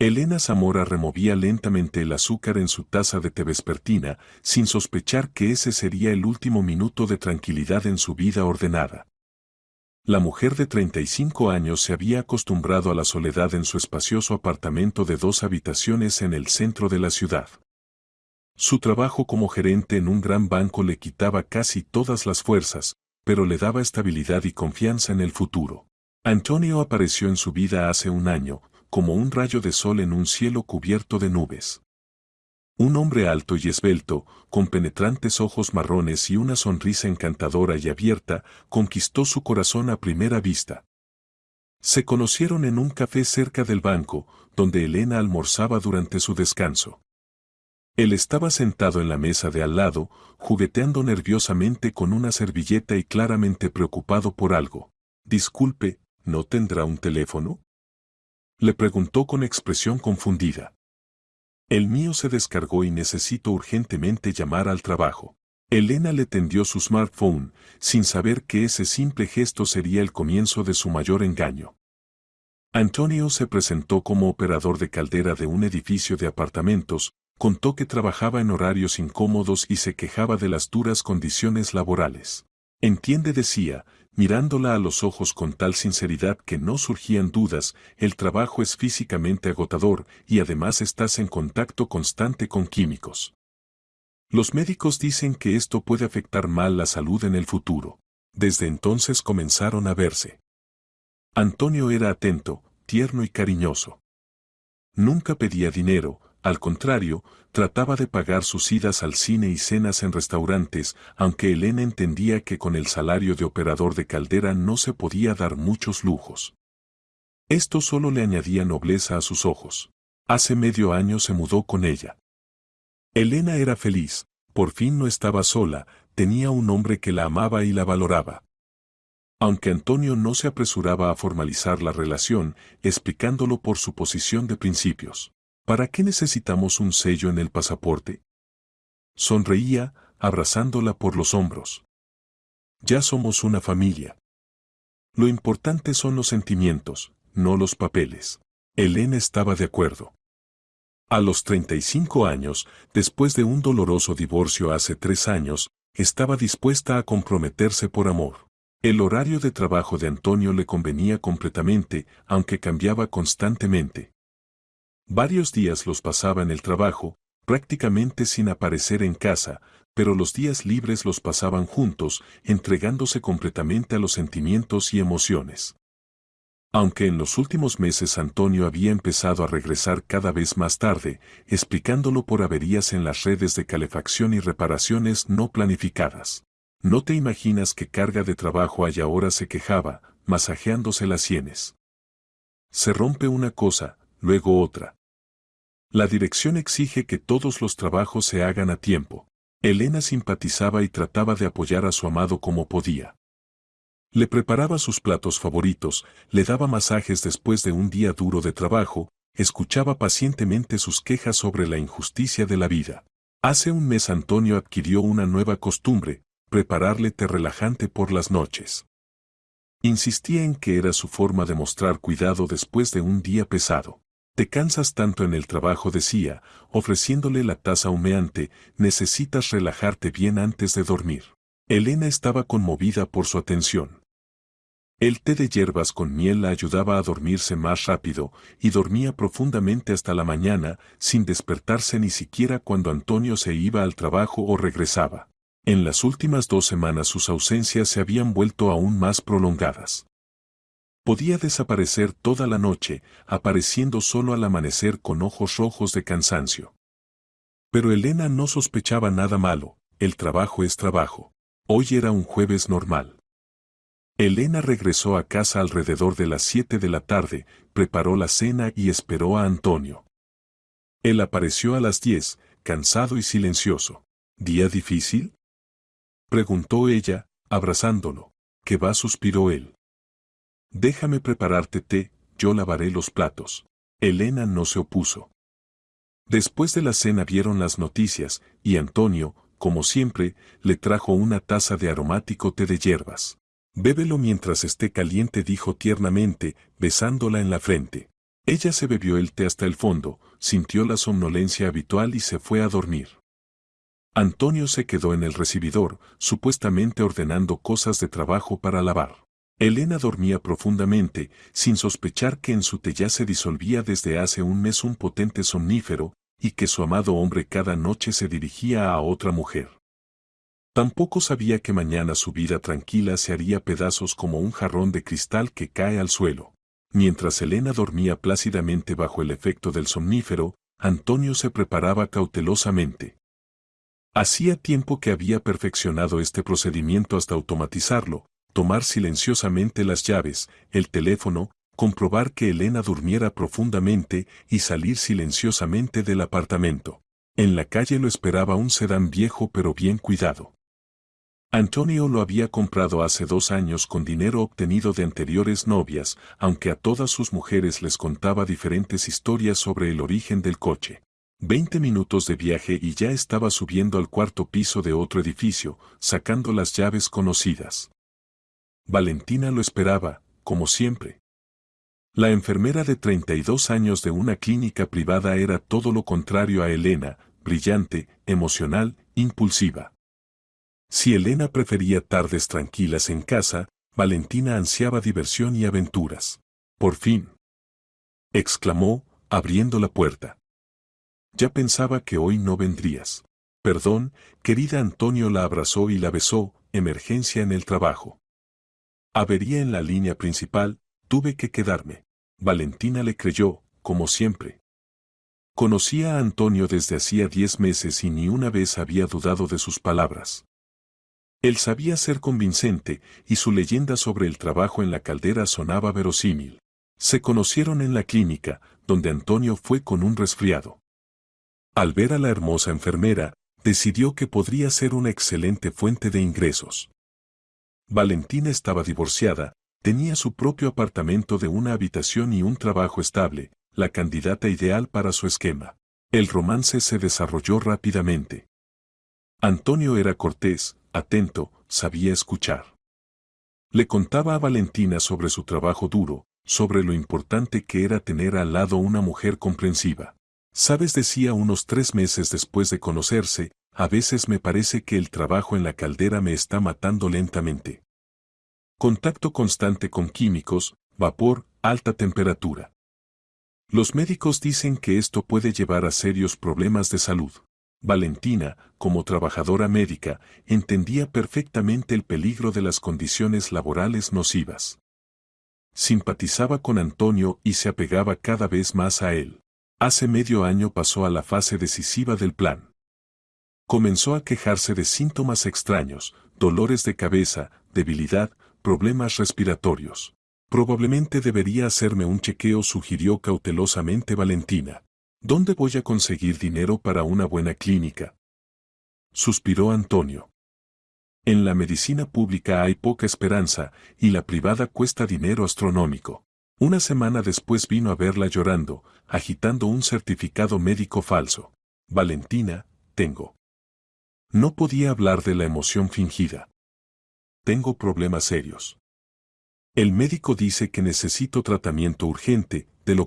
Elena Zamora removía lentamente el azúcar en su taza de té vespertina, sin sospechar que ese sería el último minuto de tranquilidad en su vida ordenada. La mujer de 35 años se había acostumbrado a la soledad en su espacioso apartamento de 2 habitaciones en el centro de la ciudad. Su trabajo como gerente en un gran banco le quitaba casi todas las fuerzas, pero le daba estabilidad y confianza en el futuro. Antonio apareció en su vida hace un año, como un rayo de sol en un cielo cubierto de nubes. Un hombre alto y esbelto, con penetrantes ojos marrones y una sonrisa encantadora y abierta, conquistó su corazón a primera vista. Se conocieron en un café cerca del banco, donde Elena almorzaba durante su descanso. Él estaba sentado en la mesa de al lado, jugueteando nerviosamente con una servilleta y claramente preocupado por algo. Disculpe, ¿no tendrá un teléfono?, le preguntó con expresión confundida. El mío se descargó y necesito urgentemente llamar al trabajo. Elena le tendió su smartphone, sin saber que ese simple gesto sería el comienzo de su mayor engaño. Antonio se presentó como operador de caldera de un edificio de apartamentos, contó que trabajaba en horarios incómodos y se quejaba de las duras condiciones laborales. Entiende, decía, mirándola a los ojos con tal sinceridad que no surgían dudas, el trabajo es físicamente agotador y además estás en contacto constante con químicos. Los médicos dicen que esto puede afectar mal la salud en el futuro. Desde entonces comenzaron a verse. Antonio era atento, tierno y cariñoso. Nunca pedía dinero, al contrario, trataba de pagar sus idas al cine y cenas en restaurantes, aunque Elena entendía que con el salario de operador de caldera no se podía dar muchos lujos. Esto solo le añadía nobleza a sus ojos. Hace medio año se mudó con ella. Elena era feliz, por fin no estaba sola, tenía un hombre que la amaba y la valoraba. Aunque Antonio no se apresuraba a formalizar la relación, explicándolo por su posición de principios. ¿Para qué necesitamos un sello en el pasaporte?, sonreía, abrazándola por los hombros. Ya somos una familia. Lo importante son los sentimientos, no los papeles. Elena estaba de acuerdo. A los 35 años, después de un doloroso divorcio hace 3 años, estaba dispuesta a comprometerse por amor. El horario de trabajo de Antonio le convenía completamente, aunque cambiaba constantemente. Varios días los pasaba en el trabajo, prácticamente sin aparecer en casa, pero los días libres los pasaban juntos, entregándose completamente a los sentimientos y emociones. Aunque en los últimos meses Antonio había empezado a regresar cada vez más tarde, explicándolo por averías en las redes de calefacción y reparaciones no planificadas. No te imaginas qué carga de trabajo hay ahora, se quejaba, masajeándose las sienes. Se rompe una cosa, luego otra. La dirección exige que todos los trabajos se hagan a tiempo. Elena simpatizaba y trataba de apoyar a su amado como podía. Le preparaba sus platos favoritos, le daba masajes después de un día duro de trabajo, escuchaba pacientemente sus quejas sobre la injusticia de la vida. Hace un mes Antonio adquirió una nueva costumbre, prepararle té relajante por las noches. Insistía en que era su forma de mostrar cuidado después de un día pesado. Te cansas tanto en el trabajo, decía, ofreciéndole la taza humeante, necesitas relajarte bien antes de dormir. Elena estaba conmovida por su atención. El té de hierbas con miel la ayudaba a dormirse más rápido, y dormía profundamente hasta la mañana, sin despertarse ni siquiera cuando Antonio se iba al trabajo o regresaba. En las últimas 2 semanas sus ausencias se habían vuelto aún más prolongadas. Podía desaparecer toda la noche, apareciendo solo al amanecer con ojos rojos de cansancio. Pero Elena no sospechaba nada malo, el trabajo es trabajo. Hoy era un jueves normal. Elena regresó a casa alrededor de las 7 de la tarde, preparó la cena y esperó a Antonio. Él apareció a las 10, cansado y silencioso. ¿Día difícil?, preguntó ella, abrazándolo. ¿Qué va?, suspiró él. Déjame prepararte té, yo lavaré los platos. Elena no se opuso. Después de la cena vieron las noticias, y Antonio, como siempre, le trajo una taza de aromático té de hierbas. Bébelo mientras esté caliente, dijo tiernamente, besándola en la frente. Ella se bebió el té hasta el fondo, sintió la somnolencia habitual y se fue a dormir. Antonio se quedó en el recibidor, supuestamente ordenando cosas de trabajo para lavar. Elena dormía profundamente, sin sospechar que en su té ya se disolvía desde hace un mes un potente somnífero, y que su amado hombre cada noche se dirigía a otra mujer. Tampoco sabía que mañana su vida tranquila se haría pedazos como un jarrón de cristal que cae al suelo. Mientras Elena dormía plácidamente bajo el efecto del somnífero, Antonio se preparaba cautelosamente. Hacía tiempo que había perfeccionado este procedimiento hasta automatizarlo, tomar silenciosamente las llaves, el teléfono, comprobar que Elena durmiera profundamente y salir silenciosamente del apartamento. En la calle lo esperaba un sedán viejo pero bien cuidado. Antonio lo había comprado hace 2 años con dinero obtenido de anteriores novias, aunque a todas sus mujeres les contaba diferentes historias sobre el origen del coche. 20 minutos de viaje y ya estaba subiendo al 4.º piso de otro edificio, sacando las llaves conocidas. Valentina lo esperaba, como siempre. La enfermera de 32 años de una clínica privada era todo lo contrario a Elena, brillante, emocional, impulsiva. Si Elena prefería tardes tranquilas en casa, Valentina ansiaba diversión y aventuras. Por fin, exclamó, abriendo la puerta. Ya pensaba que hoy no vendrías. Perdón, querida. Antonio la abrazó y la besó, emergencia en el trabajo. Avería en la línea principal, tuve que quedarme. Valentina le creyó, como siempre. Conocía a Antonio desde hacía 10 meses y ni una vez había dudado de sus palabras. Él sabía ser convincente, y su leyenda sobre el trabajo en la caldera sonaba verosímil. Se conocieron en la clínica, donde Antonio fue con un resfriado. Al ver a la hermosa enfermera, decidió que podría ser una excelente fuente de ingresos. Valentina estaba divorciada, tenía su propio apartamento de una habitación y un trabajo estable, la candidata ideal para su esquema. El romance se desarrolló rápidamente. Antonio era cortés, atento, sabía escuchar. Le contaba a Valentina sobre su trabajo duro, sobre lo importante que era tener al lado una mujer comprensiva. Sabes, decía unos 3 meses después de conocerse, a veces me parece que el trabajo en la caldera me está matando lentamente. Contacto constante con químicos, vapor, alta temperatura. Los médicos dicen que esto puede llevar a serios problemas de salud. Valentina, como trabajadora médica, entendía perfectamente el peligro de las condiciones laborales nocivas. Simpatizaba con Antonio y se apegaba cada vez más a él. Hace medio año pasó a la fase decisiva del plan. Comenzó a quejarse de síntomas extraños, dolores de cabeza, debilidad, problemas respiratorios. Probablemente debería hacerme un chequeo, sugirió cautelosamente Valentina. ¿Dónde voy a conseguir dinero para una buena clínica?, suspiró Antonio. En la medicina pública hay poca esperanza, y la privada cuesta dinero astronómico. Una semana después vino a verla llorando, agitando un certificado médico falso. Valentina, tengo. No podía hablar de la emoción fingida. Tengo problemas serios. El médico dice que necesito tratamiento urgente, de lo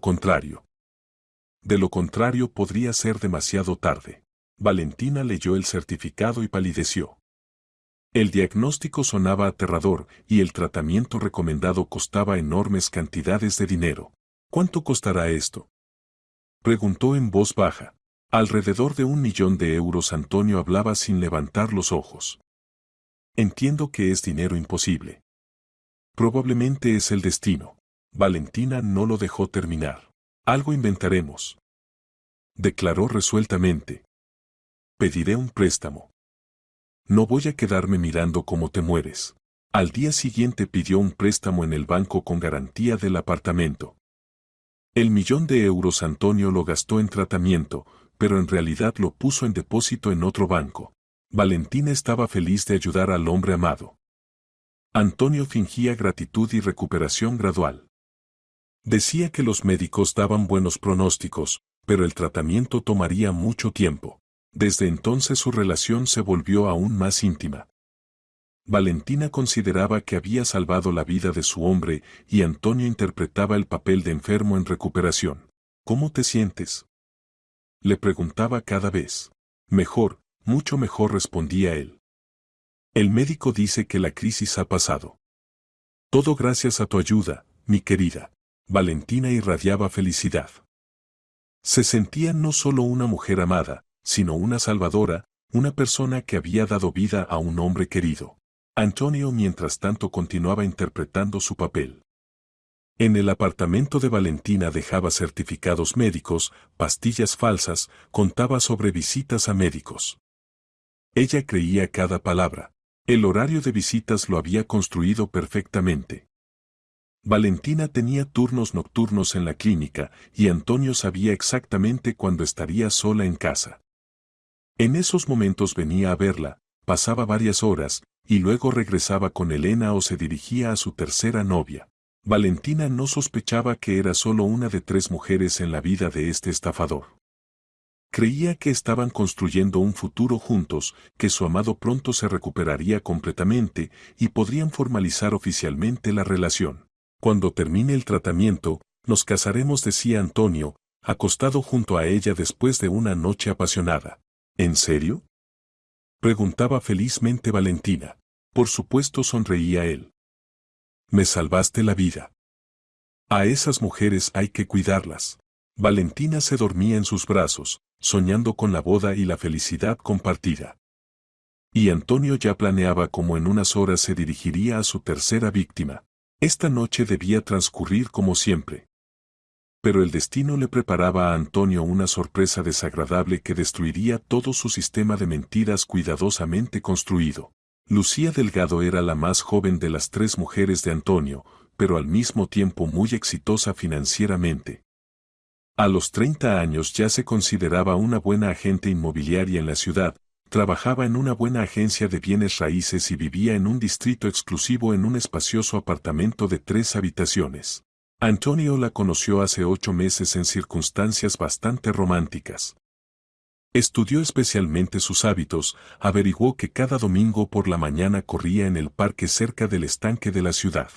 contrario podría ser demasiado tarde. Valentina leyó el certificado y palideció. El diagnóstico sonaba aterrador y el tratamiento recomendado costaba enormes cantidades de dinero. ¿Cuánto costará esto?, preguntó en voz baja. Alrededor de 1.000.000 de euros. Antonio hablaba sin levantar los ojos. Entiendo que es dinero imposible. Probablemente es el destino. Valentina no lo dejó terminar. Algo inventaremos, declaró resueltamente. Pediré un préstamo. No voy a quedarme mirando cómo te mueres. Al día siguiente pidió un préstamo en el banco con garantía del apartamento. El 1.000.000 de euros Antonio lo gastó en tratamiento, pero en realidad lo puso en depósito en otro banco. Valentina estaba feliz de ayudar al hombre amado. Antonio fingía gratitud y recuperación gradual. Decía que los médicos daban buenos pronósticos, pero el tratamiento tomaría mucho tiempo. Desde entonces su relación se volvió aún más íntima. Valentina consideraba que había salvado la vida de su hombre y Antonio interpretaba el papel de enfermo en recuperación. ¿Cómo te sientes?, le preguntaba cada vez. Mejor, mucho mejor, respondía él. El médico dice que la crisis ha pasado. Todo gracias a tu ayuda, mi querida. Valentina irradiaba felicidad. Se sentía no solo una mujer amada, sino una salvadora, una persona que había dado vida a un hombre querido. Antonio, mientras tanto, continuaba interpretando su papel. En el apartamento de Valentina dejaba certificados médicos, pastillas falsas, contaba sobre visitas a médicos. Ella creía cada palabra. El horario de visitas lo había construido perfectamente. Valentina tenía turnos nocturnos en la clínica y Antonio sabía exactamente cuándo estaría sola en casa. En esos momentos venía a verla, pasaba varias horas, y luego regresaba con Elena o se dirigía a su tercera novia. Valentina no sospechaba que era solo una de 3 mujeres en la vida de este estafador. Creía que estaban construyendo un futuro juntos, que su amado pronto se recuperaría completamente y podrían formalizar oficialmente la relación. Cuando termine el tratamiento, nos casaremos, decía Antonio, acostado junto a ella después de una noche apasionada. ¿En serio?, preguntaba felizmente Valentina. Por supuesto, sonreía él. Me salvaste la vida. A esas mujeres hay que cuidarlas. Valentina se dormía en sus brazos, soñando con la boda y la felicidad compartida. Y Antonio ya planeaba cómo en unas horas se dirigiría a su tercera víctima. Esta noche debía transcurrir como siempre. Pero el destino le preparaba a Antonio una sorpresa desagradable que destruiría todo su sistema de mentiras cuidadosamente construido. Lucía Delgado era la más joven de las 3 mujeres de Antonio, pero al mismo tiempo muy exitosa financieramente. A los 30 años ya se consideraba una buena agente inmobiliaria en la ciudad, trabajaba en una buena agencia de bienes raíces y vivía en un distrito exclusivo en un espacioso apartamento de 3 habitaciones. Antonio la conoció hace 8 meses en circunstancias bastante románticas. Estudió especialmente sus hábitos, averiguó que cada domingo por la mañana corría en el parque cerca del estanque de la ciudad.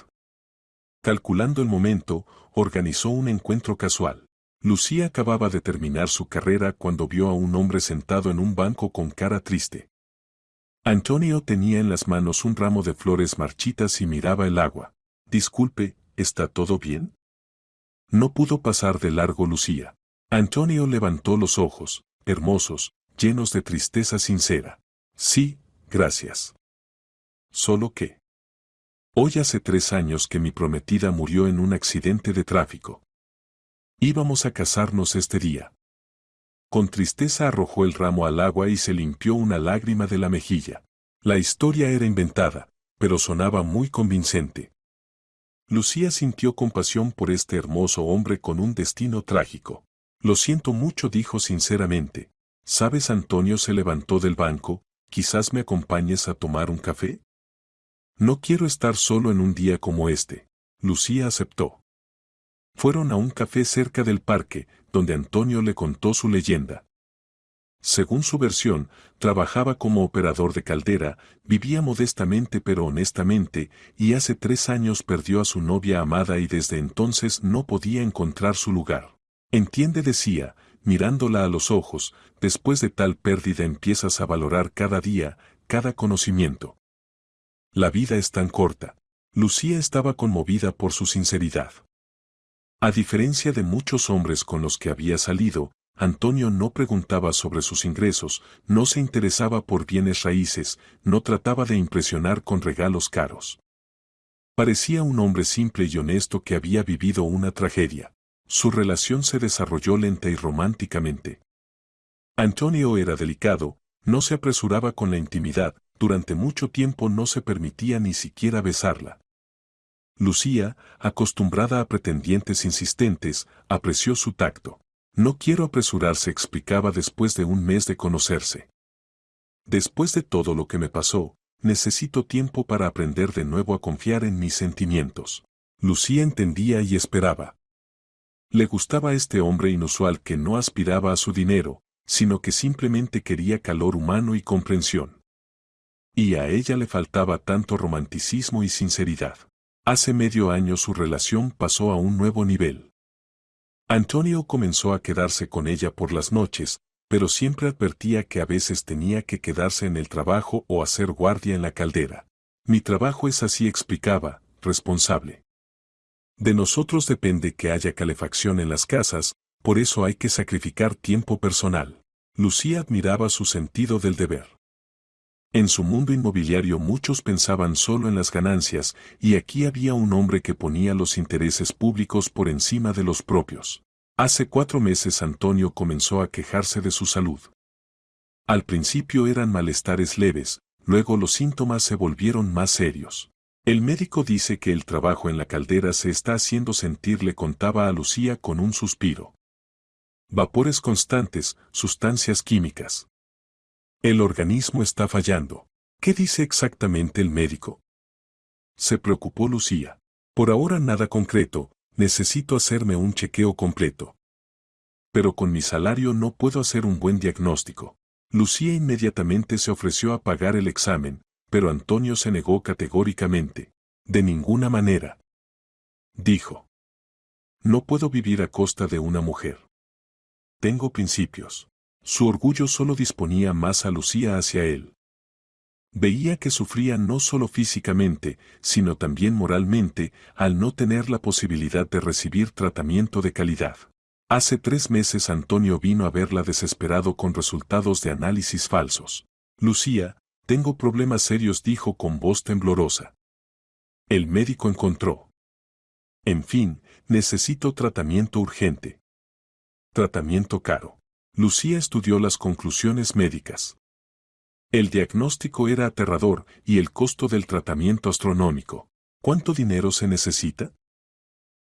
Calculando el momento, organizó un encuentro casual. Lucía acababa de terminar su carrera cuando vio a un hombre sentado en un banco con cara triste. Antonio tenía en las manos un ramo de flores marchitas y miraba el agua. Disculpe, ¿está todo bien?, no pudo pasar de largo Lucía. Antonio levantó los ojos, hermosos, llenos de tristeza sincera. Sí, gracias. Solo que hoy hace 3 años que mi prometida murió en un accidente de tráfico. Íbamos a casarnos este día. Con tristeza arrojó el ramo al agua y se limpió una lágrima de la mejilla. La historia era inventada, pero sonaba muy convincente. Lucía sintió compasión por este hermoso hombre con un destino trágico. Lo siento mucho, dijo sinceramente. ¿Sabes? Antonio se levantó del banco, ¿quizás me acompañes a tomar un café? No quiero estar solo en un día como este. Lucía aceptó. Fueron a un café cerca del parque, donde Antonio le contó su leyenda. Según su versión, trabajaba como operador de caldera, vivía modestamente pero honestamente, y hace 3 años perdió a su novia amada y desde entonces no podía encontrar su lugar. Entiende, decía, mirándola a los ojos, después de tal pérdida empiezas a valorar cada día, cada conocimiento. La vida es tan corta. Lucía estaba conmovida por su sinceridad. A diferencia de muchos hombres con los que había salido, Antonio no preguntaba sobre sus ingresos, no se interesaba por bienes raíces, no trataba de impresionar con regalos caros. Parecía un hombre simple y honesto que había vivido una tragedia. Su relación se desarrolló lenta y románticamente. Antonio era delicado, no se apresuraba con la intimidad, durante mucho tiempo no se permitía ni siquiera besarla. Lucía, acostumbrada a pretendientes insistentes, apreció su tacto. No quiero apresurarse, explicaba después de un mes de conocerse. Después de todo lo que me pasó, necesito tiempo para aprender de nuevo a confiar en mis sentimientos. Lucía entendía y esperaba. Le gustaba este hombre inusual que no aspiraba a su dinero, sino que simplemente quería calor humano y comprensión. Y a ella le faltaba tanto romanticismo y sinceridad. Hace medio año su relación pasó a un nuevo nivel. Antonio comenzó a quedarse con ella por las noches, pero siempre advertía que a veces tenía que quedarse en el trabajo o hacer guardia en la caldera. Mi trabajo es así, explicaba, responsable. De nosotros depende que haya calefacción en las casas, por eso hay que sacrificar tiempo personal. Lucía admiraba su sentido del deber. En su mundo inmobiliario muchos pensaban solo en las ganancias, y aquí había un hombre que ponía los intereses públicos por encima de los propios. Hace 4 meses Antonio comenzó a quejarse de su salud. Al principio eran malestares leves, luego los síntomas se volvieron más serios. El médico dice que el trabajo en la caldera se está haciendo sentir, le contaba a Lucía con un suspiro. Vapores constantes, sustancias químicas. El organismo está fallando. ¿Qué dice exactamente el médico? Se preocupó Lucía. Por ahora nada concreto, necesito hacerme un chequeo completo. Pero con mi salario no puedo hacer un buen diagnóstico. Lucía inmediatamente se ofreció a pagar el examen, pero Antonio se negó categóricamente. De ninguna manera. Dijo. No puedo vivir a costa de una mujer. Tengo principios. Su orgullo solo disponía más a Lucía hacia él. Veía que sufría no solo físicamente, sino también moralmente, al no tener la posibilidad de recibir tratamiento de calidad. Hace 3 meses Antonio vino a verla desesperado con resultados de análisis falsos. Lucía, tengo problemas serios, dijo con voz temblorosa. El médico encontró. En fin, necesito tratamiento urgente. Tratamiento caro. Lucía estudió las conclusiones médicas. El diagnóstico era aterrador y el costo del tratamiento astronómico. ¿Cuánto dinero se necesita?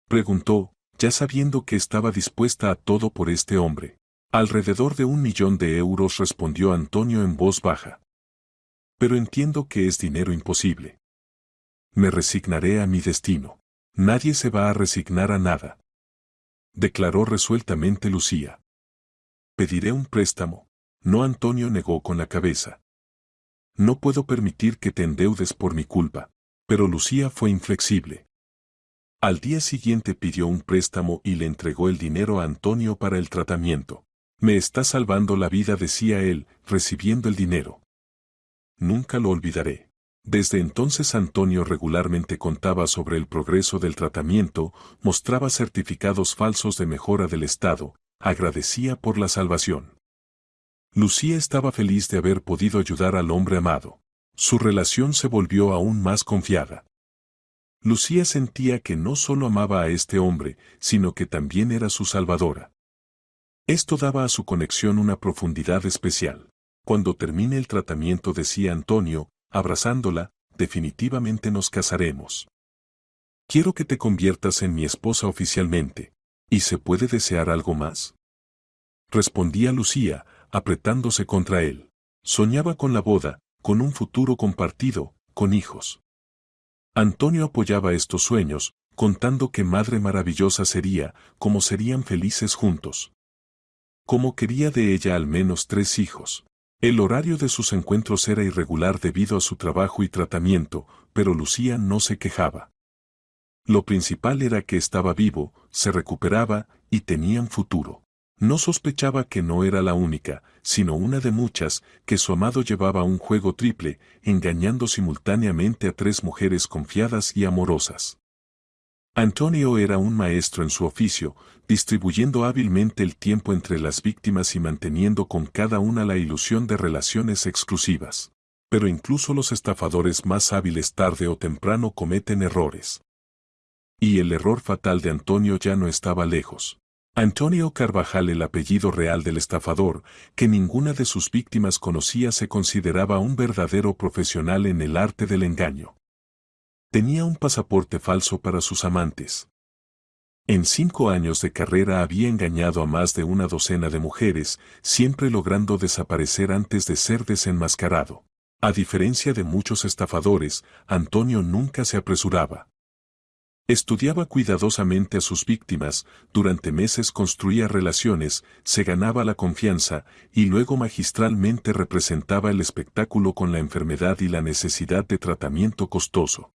Preguntó, ya sabiendo que estaba dispuesta a todo por este hombre. Alrededor de 1.000.000 de euros, respondió Antonio en voz baja. Pero entiendo que es dinero imposible. Me resignaré a mi destino. Nadie se va a resignar a nada. Declaró resueltamente Lucía. Pediré un préstamo. No, Antonio negó con la cabeza. No puedo permitir que te endeudes por mi culpa. Pero Lucía fue inflexible. Al día siguiente pidió un préstamo y le entregó el dinero a Antonio para el tratamiento. Me está salvando la vida, decía él, recibiendo el dinero. Nunca lo olvidaré. Desde entonces Antonio regularmente contaba sobre el progreso del tratamiento, mostraba certificados falsos de mejora del estado, agradecía por la salvación. Lucía estaba feliz de haber podido ayudar al hombre amado. Su relación se volvió aún más confiada. Lucía sentía que no solo amaba a este hombre, sino que también era su salvadora. Esto daba a su conexión una profundidad especial. Cuando termine el tratamiento, decía Antonio, abrazándola, definitivamente nos casaremos. Quiero que te conviertas en mi esposa oficialmente. ¿Y se puede desear algo más? Respondía Lucía, apretándose contra él. Soñaba con la boda, con un futuro compartido, con hijos. Antonio apoyaba estos sueños, contando qué madre maravillosa sería, cómo serían felices juntos. Cómo quería de ella al menos 3 hijos. El horario de sus encuentros era irregular debido a su trabajo y tratamiento, pero Lucía no se quejaba. Lo principal era que estaba vivo, se recuperaba y tenían futuro. No sospechaba que no era la única, sino una de muchas, que su amado llevaba un juego triple, engañando simultáneamente a 3 mujeres confiadas y amorosas. Antonio era un maestro en su oficio, distribuyendo hábilmente el tiempo entre las víctimas y manteniendo con cada una la ilusión de relaciones exclusivas. Pero incluso los estafadores más hábiles tarde o temprano cometen errores. Y el error fatal de Antonio ya no estaba lejos. Antonio Carvajal, el apellido real del estafador, que ninguna de sus víctimas conocía, se consideraba un verdadero profesional en el arte del engaño. Tenía un pasaporte falso para sus amantes. En 5 años de carrera había engañado a más de una docena de mujeres, siempre logrando desaparecer antes de ser desenmascarado. A diferencia de muchos estafadores, Antonio nunca se apresuraba. Estudiaba cuidadosamente a sus víctimas, durante meses construía relaciones, se ganaba la confianza, y luego magistralmente representaba el espectáculo con la enfermedad y la necesidad de tratamiento costoso.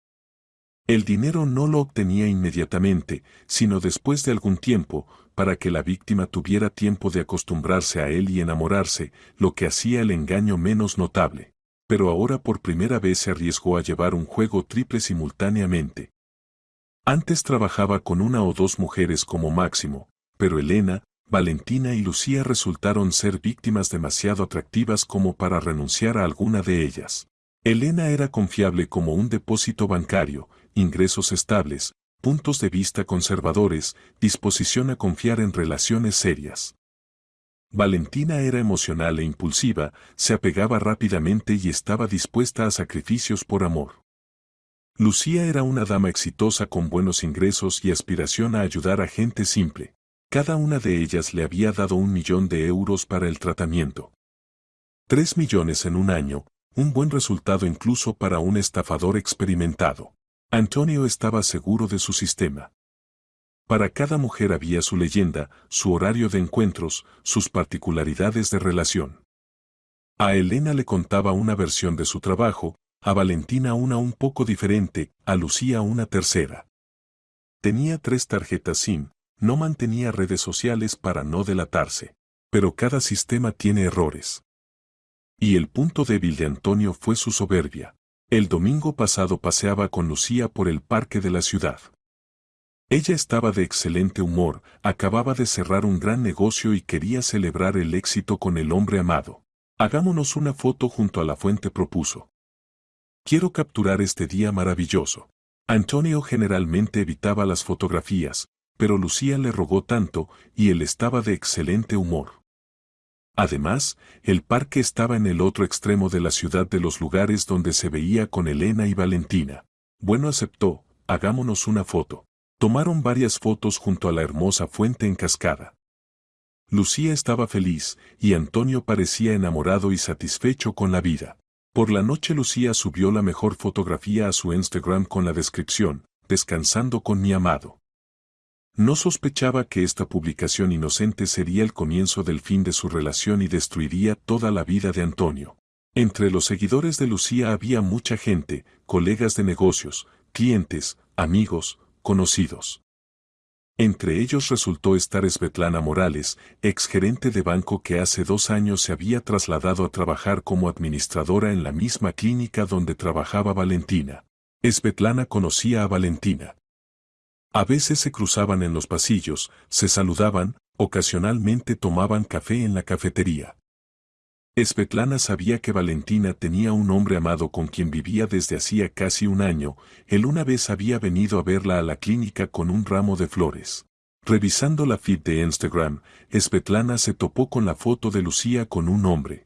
El dinero no lo obtenía inmediatamente, sino después de algún tiempo, para que la víctima tuviera tiempo de acostumbrarse a él y enamorarse, lo que hacía el engaño menos notable. Pero ahora por primera vez se arriesgó a llevar un juego triple simultáneamente. Antes trabajaba con una o dos mujeres como máximo, pero Elena, Valentina y Lucía resultaron ser víctimas demasiado atractivas como para renunciar a alguna de ellas. Elena era confiable como un depósito bancario, ingresos estables, puntos de vista conservadores, disposición a confiar en relaciones serias. Valentina era emocional e impulsiva, se apegaba rápidamente y estaba dispuesta a sacrificios por amor. Lucía era una dama exitosa con buenos ingresos y aspiración a ayudar a gente simple. Cada una de ellas le había dado 1.000.000 de euros para el tratamiento. 3 millones en un año, un buen resultado incluso para un estafador experimentado. Antonio estaba seguro de su sistema. Para cada mujer había su leyenda, su horario de encuentros, sus particularidades de relación. A Elena le contaba una versión de su trabajo, a Valentina una un poco diferente, a Lucía una tercera. Tenía 3 tarjetas SIM, no mantenía redes sociales para no delatarse. Pero cada sistema tiene errores. Y el punto débil de Antonio fue su soberbia. El domingo pasado paseaba con Lucía por el parque de la ciudad. Ella estaba de excelente humor, acababa de cerrar un gran negocio y quería celebrar el éxito con el hombre amado. Hagámonos una foto junto a la fuente, propuso. Quiero capturar este día maravilloso. Antonio generalmente evitaba las fotografías, pero Lucía le rogó tanto, y él estaba de excelente humor. Además, el parque estaba en el otro extremo de la ciudad de los lugares donde se veía con Elena y Valentina. Bueno, aceptó, hagámonos una foto. Tomaron varias fotos junto a la hermosa fuente en cascada. Lucía estaba feliz, y Antonio parecía enamorado y satisfecho con la vida. Por la noche Lucía subió la mejor fotografía a su Instagram con la descripción, descansando con mi amado. No sospechaba que esta publicación inocente sería el comienzo del fin de su relación y destruiría toda la vida de Antonio. Entre los seguidores de Lucía había mucha gente, colegas de negocios, clientes, amigos, conocidos. Entre ellos resultó estar Svetlana Morales, exgerente de banco que hace 2 años se había trasladado a trabajar como administradora en la misma clínica donde trabajaba Valentina. Svetlana conocía a Valentina. A veces se cruzaban en los pasillos, se saludaban, ocasionalmente tomaban café en la cafetería. Svetlana sabía que Valentina tenía un hombre amado con quien vivía desde hacía casi un año. Él una vez había venido a verla a la clínica con un ramo de flores. Revisando la feed de Instagram, Svetlana se topó con la foto de Lucía con un hombre.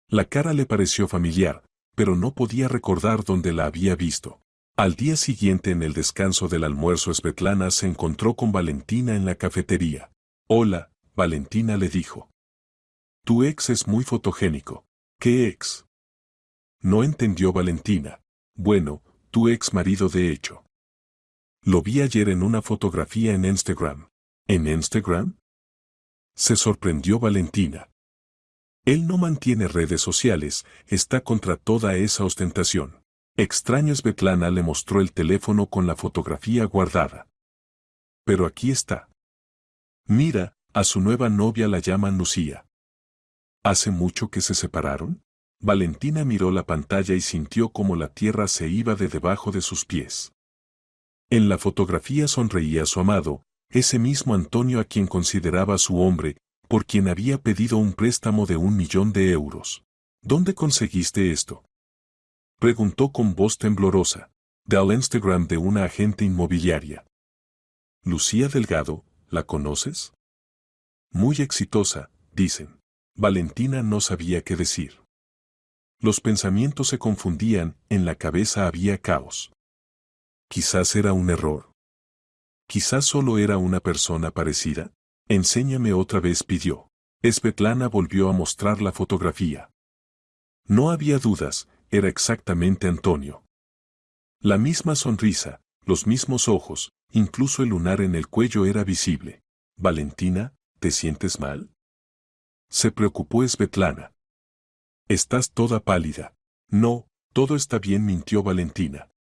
La cara le pareció familiar, pero no podía recordar dónde la había visto. Al día siguiente, en el descanso del almuerzo, Svetlana se encontró con Valentina en la cafetería. Hola, Valentina le dijo. Tu ex es muy fotogénico. ¿Qué ex? No entendió Valentina. Bueno, tu ex marido, de hecho. Lo vi ayer en una fotografía en Instagram. ¿En Instagram? Se sorprendió Valentina. Él no mantiene redes sociales, está contra toda esa ostentación. Extraño. Svetlana le mostró el teléfono con la fotografía guardada. Pero aquí está. Mira, a su nueva novia la llaman Lucía. ¿Hace mucho que se separaron? Valentina miró la pantalla y sintió como la tierra se iba de debajo de sus pies. En la fotografía sonreía su amado, ese mismo Antonio a quien consideraba su hombre, por quien había pedido un préstamo de 1.000.000 de euros. ¿Dónde conseguiste esto? Preguntó con voz temblorosa. Del Instagram de una agente inmobiliaria. Lucía Delgado, ¿la conoces? Muy exitosa, dicen. Valentina no sabía qué decir. Los pensamientos se confundían, en la cabeza había caos. Quizás era un error. Quizás solo era una persona parecida. Enséñame otra vez, pidió. Svetlana volvió a mostrar la fotografía. No había dudas, era exactamente Antonio. La misma sonrisa, los mismos ojos, incluso el lunar en el cuello era visible. Valentina, ¿te sientes mal? Se preocupó Svetlana. Estás toda pálida. No, todo está bien, mintió Valentina.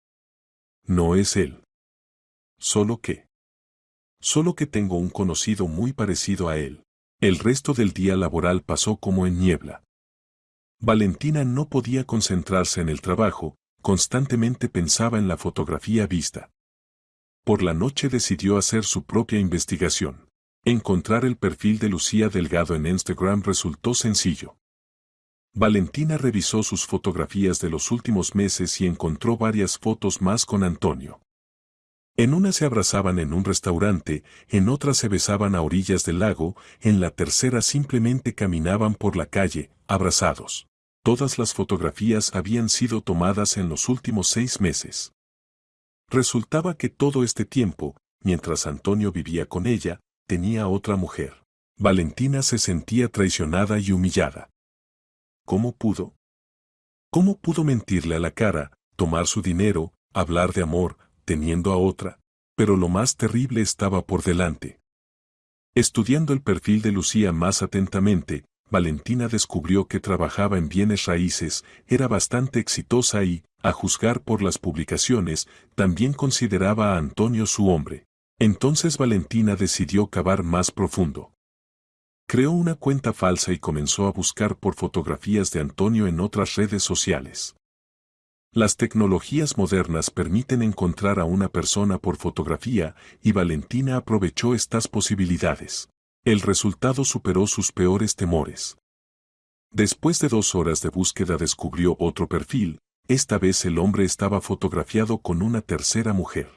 No es él. Solo que tengo un conocido muy parecido a él. El resto del día laboral pasó como en niebla. Valentina no podía concentrarse en el trabajo, constantemente pensaba en la fotografía vista. Por la noche decidió hacer su propia investigación. Encontrar el perfil de Lucía Delgado en Instagram resultó sencillo. Valentina revisó sus fotografías de los últimos meses y encontró varias fotos más con Antonio. En una se abrazaban en un restaurante, en otra se besaban a orillas del lago, en la tercera simplemente caminaban por la calle, abrazados. Todas las fotografías habían sido tomadas en los últimos 6 meses. Resultaba que todo este tiempo, mientras Antonio vivía con ella, tenía otra mujer. Valentina se sentía traicionada y humillada. ¿Cómo pudo? ¿Cómo pudo mentirle a la cara, tomar su dinero, hablar de amor, teniendo a otra? Pero lo más terrible estaba por delante. Estudiando el perfil de Lucía más atentamente, Valentina descubrió que trabajaba en bienes raíces, era bastante exitosa y, a juzgar por las publicaciones, también consideraba a Antonio su hombre. Entonces Valentina decidió cavar más profundo. Creó una cuenta falsa y comenzó a buscar por fotografías de Antonio en otras redes sociales. Las tecnologías modernas permiten encontrar a una persona por fotografía y Valentina aprovechó estas posibilidades. El resultado superó sus peores temores. Después de 2 horas de búsqueda descubrió otro perfil, esta vez el hombre estaba fotografiado con una tercera mujer.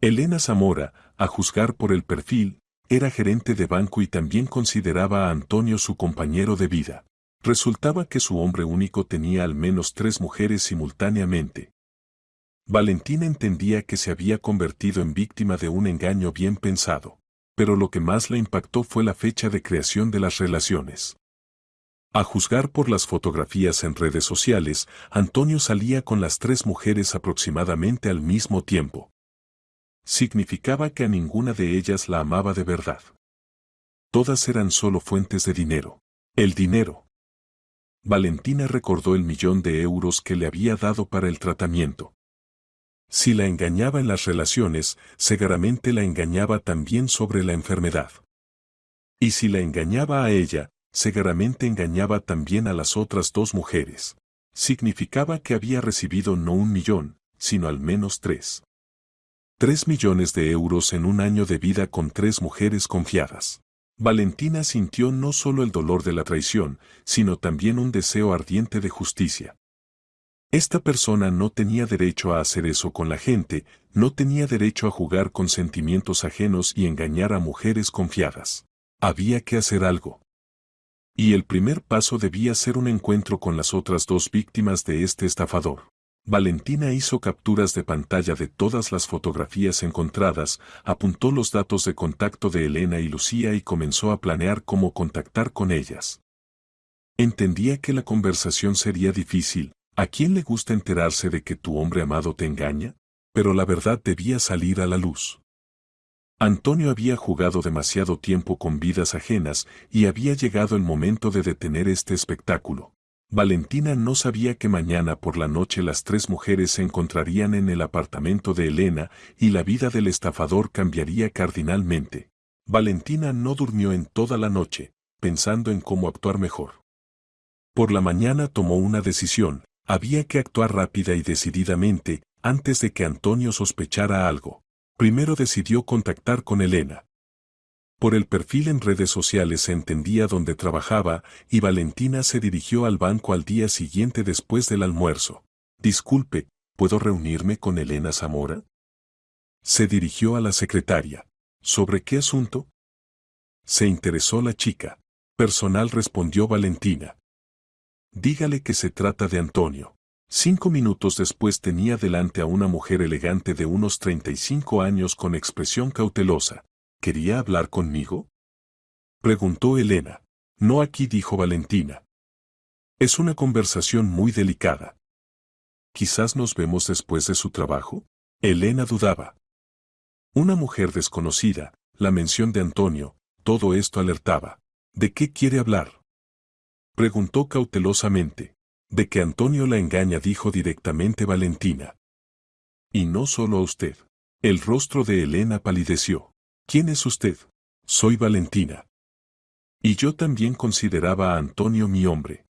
Elena Zamora, a juzgar por el perfil, era gerente de banco y también consideraba a Antonio su compañero de vida. Resultaba que su hombre único tenía al menos 3 mujeres simultáneamente. Valentina entendía que se había convertido en víctima de un engaño bien pensado, pero lo que más la impactó fue la fecha de creación de las relaciones. A juzgar por las fotografías en redes sociales, Antonio salía con las 3 mujeres aproximadamente al mismo tiempo. Significaba que a ninguna de ellas la amaba de verdad. Todas eran solo fuentes de dinero. El dinero. Valentina recordó el €1.000.000 que le había dado para el tratamiento. Si la engañaba en las relaciones, seguramente la engañaba también sobre la enfermedad. Y si la engañaba a ella, seguramente engañaba también a las otras 2 mujeres. Significaba que había recibido no 1.000.000, sino al menos 3. 3 millones de euros en un año de vida con 3 mujeres confiadas. Valentina sintió no solo el dolor de la traición, sino también un deseo ardiente de justicia. Esta persona no tenía derecho a hacer eso con la gente, no tenía derecho a jugar con sentimientos ajenos y engañar a mujeres confiadas. Había que hacer algo. Y el primer paso debía ser un encuentro con las otras 2 víctimas de este estafador. Valentina hizo capturas de pantalla de todas las fotografías encontradas, apuntó los datos de contacto de Elena y Lucía y comenzó a planear cómo contactar con ellas. Entendía que la conversación sería difícil. ¿A quién le gusta enterarse de que tu hombre amado te engaña? Pero la verdad debía salir a la luz. Antonio había jugado demasiado tiempo con vidas ajenas y había llegado el momento de detener este espectáculo. Valentina no sabía que mañana por la noche las 3 mujeres se encontrarían en el apartamento de Elena y la vida del estafador cambiaría cardinalmente. Valentina no durmió en toda la noche, pensando en cómo actuar mejor. Por la mañana tomó una decisión, había que actuar rápida y decididamente, antes de que Antonio sospechara algo. Primero decidió contactar con Elena. Por el perfil en redes sociales se entendía dónde trabajaba y Valentina se dirigió al banco al día siguiente después del almuerzo. Disculpe, ¿puedo reunirme con Elena Zamora? Se dirigió a la secretaria. ¿Sobre qué asunto? Se interesó la chica. Personal, respondió Valentina. Dígale que se trata de Antonio. 5 minutos después tenía delante a una mujer elegante de unos 35 años con expresión cautelosa. ¿Quería hablar conmigo? Preguntó Elena. No aquí, dijo Valentina. Es una conversación muy delicada. Quizás nos vemos después de su trabajo. Elena dudaba. Una mujer desconocida, la mención de Antonio, todo esto alertaba. ¿De qué quiere hablar? Preguntó cautelosamente. De que Antonio la engaña, dijo directamente Valentina. Y no solo a usted. El rostro de Elena palideció. ¿Quién es usted? Soy Valentina. Y yo también consideraba a Antonio mi hombre.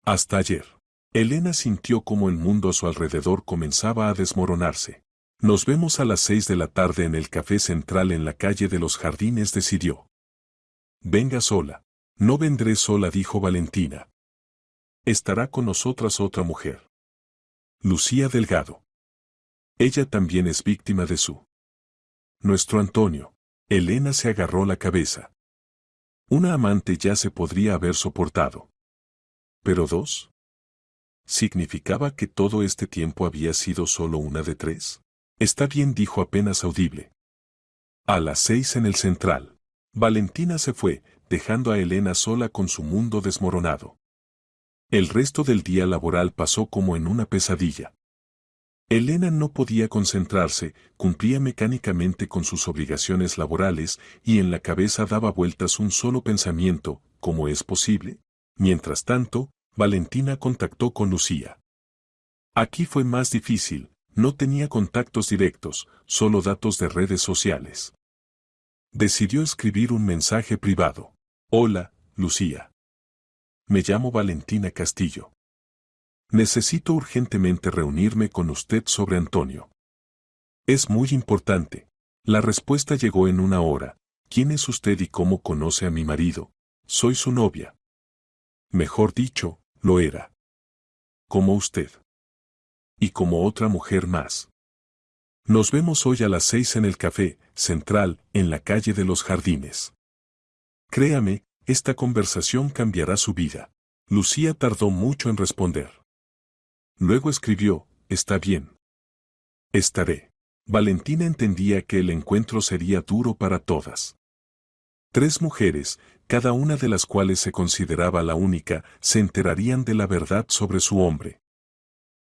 Hasta ayer. Elena sintió como el mundo a su alrededor comenzaba a desmoronarse. Nos vemos a las 6 de la tarde en el Café Central en la calle de los Jardines, decidió. Venga sola. No vendré sola, dijo Valentina. Estará con nosotras otra mujer. Lucía Delgado. Ella también es víctima de nuestro Antonio. Elena se agarró la cabeza. Una amante ya se podría haber soportado. ¿Pero dos? ¿Significaba que todo este tiempo había sido solo una de tres? Está bien, dijo apenas audible. A las 6 en el Central. Valentina se fue, dejando a Elena sola con su mundo desmoronado. El resto del día laboral pasó como en una pesadilla. Elena no podía concentrarse, cumplía mecánicamente con sus obligaciones laborales y en la cabeza daba vueltas un solo pensamiento: ¿cómo es posible? Mientras tanto, Valentina contactó con Lucía. Aquí fue más difícil, no tenía contactos directos, solo datos de redes sociales. Decidió escribir un mensaje privado. Hola, Lucía. Me llamo Valentina Castillo. Necesito urgentemente reunirme con usted sobre Antonio. Es muy importante. La respuesta llegó en una hora. ¿Quién es usted y cómo conoce a mi marido? Soy su novia. Mejor dicho, lo era. Como usted. Y como otra mujer más. Nos vemos hoy a las 6 en el Café Central, en la calle de los Jardines. Créame, esta conversación cambiará su vida. Lucía tardó mucho en responder. Luego escribió: está bien. Estaré. Valentina entendía que el encuentro sería duro para todas. Tres mujeres, cada una de las cuales se consideraba la única, se enterarían de la verdad sobre su hombre.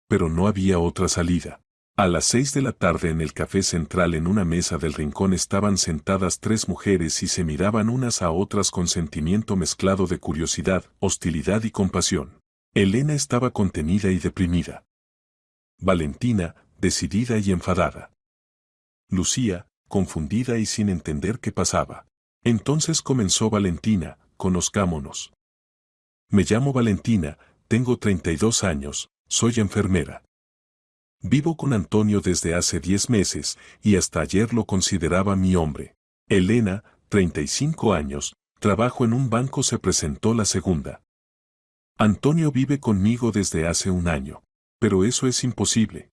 Pero no había otra salida. A las 6 de la tarde en el Café Central, en una mesa del rincón, estaban sentadas tres mujeres y se miraban unas a otras con sentimiento mezclado de curiosidad, hostilidad y compasión. Elena estaba contenida y deprimida. Valentina, decidida y enfadada. Lucía, confundida y sin entender qué pasaba. Entonces comenzó Valentina: conozcámonos. Me llamo Valentina, tengo 32 años, soy enfermera. Vivo con Antonio desde hace 10 meses, y hasta ayer lo consideraba mi hombre. Elena, 35 años, trabajo en un banco, se presentó la segunda. Antonio vive conmigo desde hace un año. Pero eso es imposible,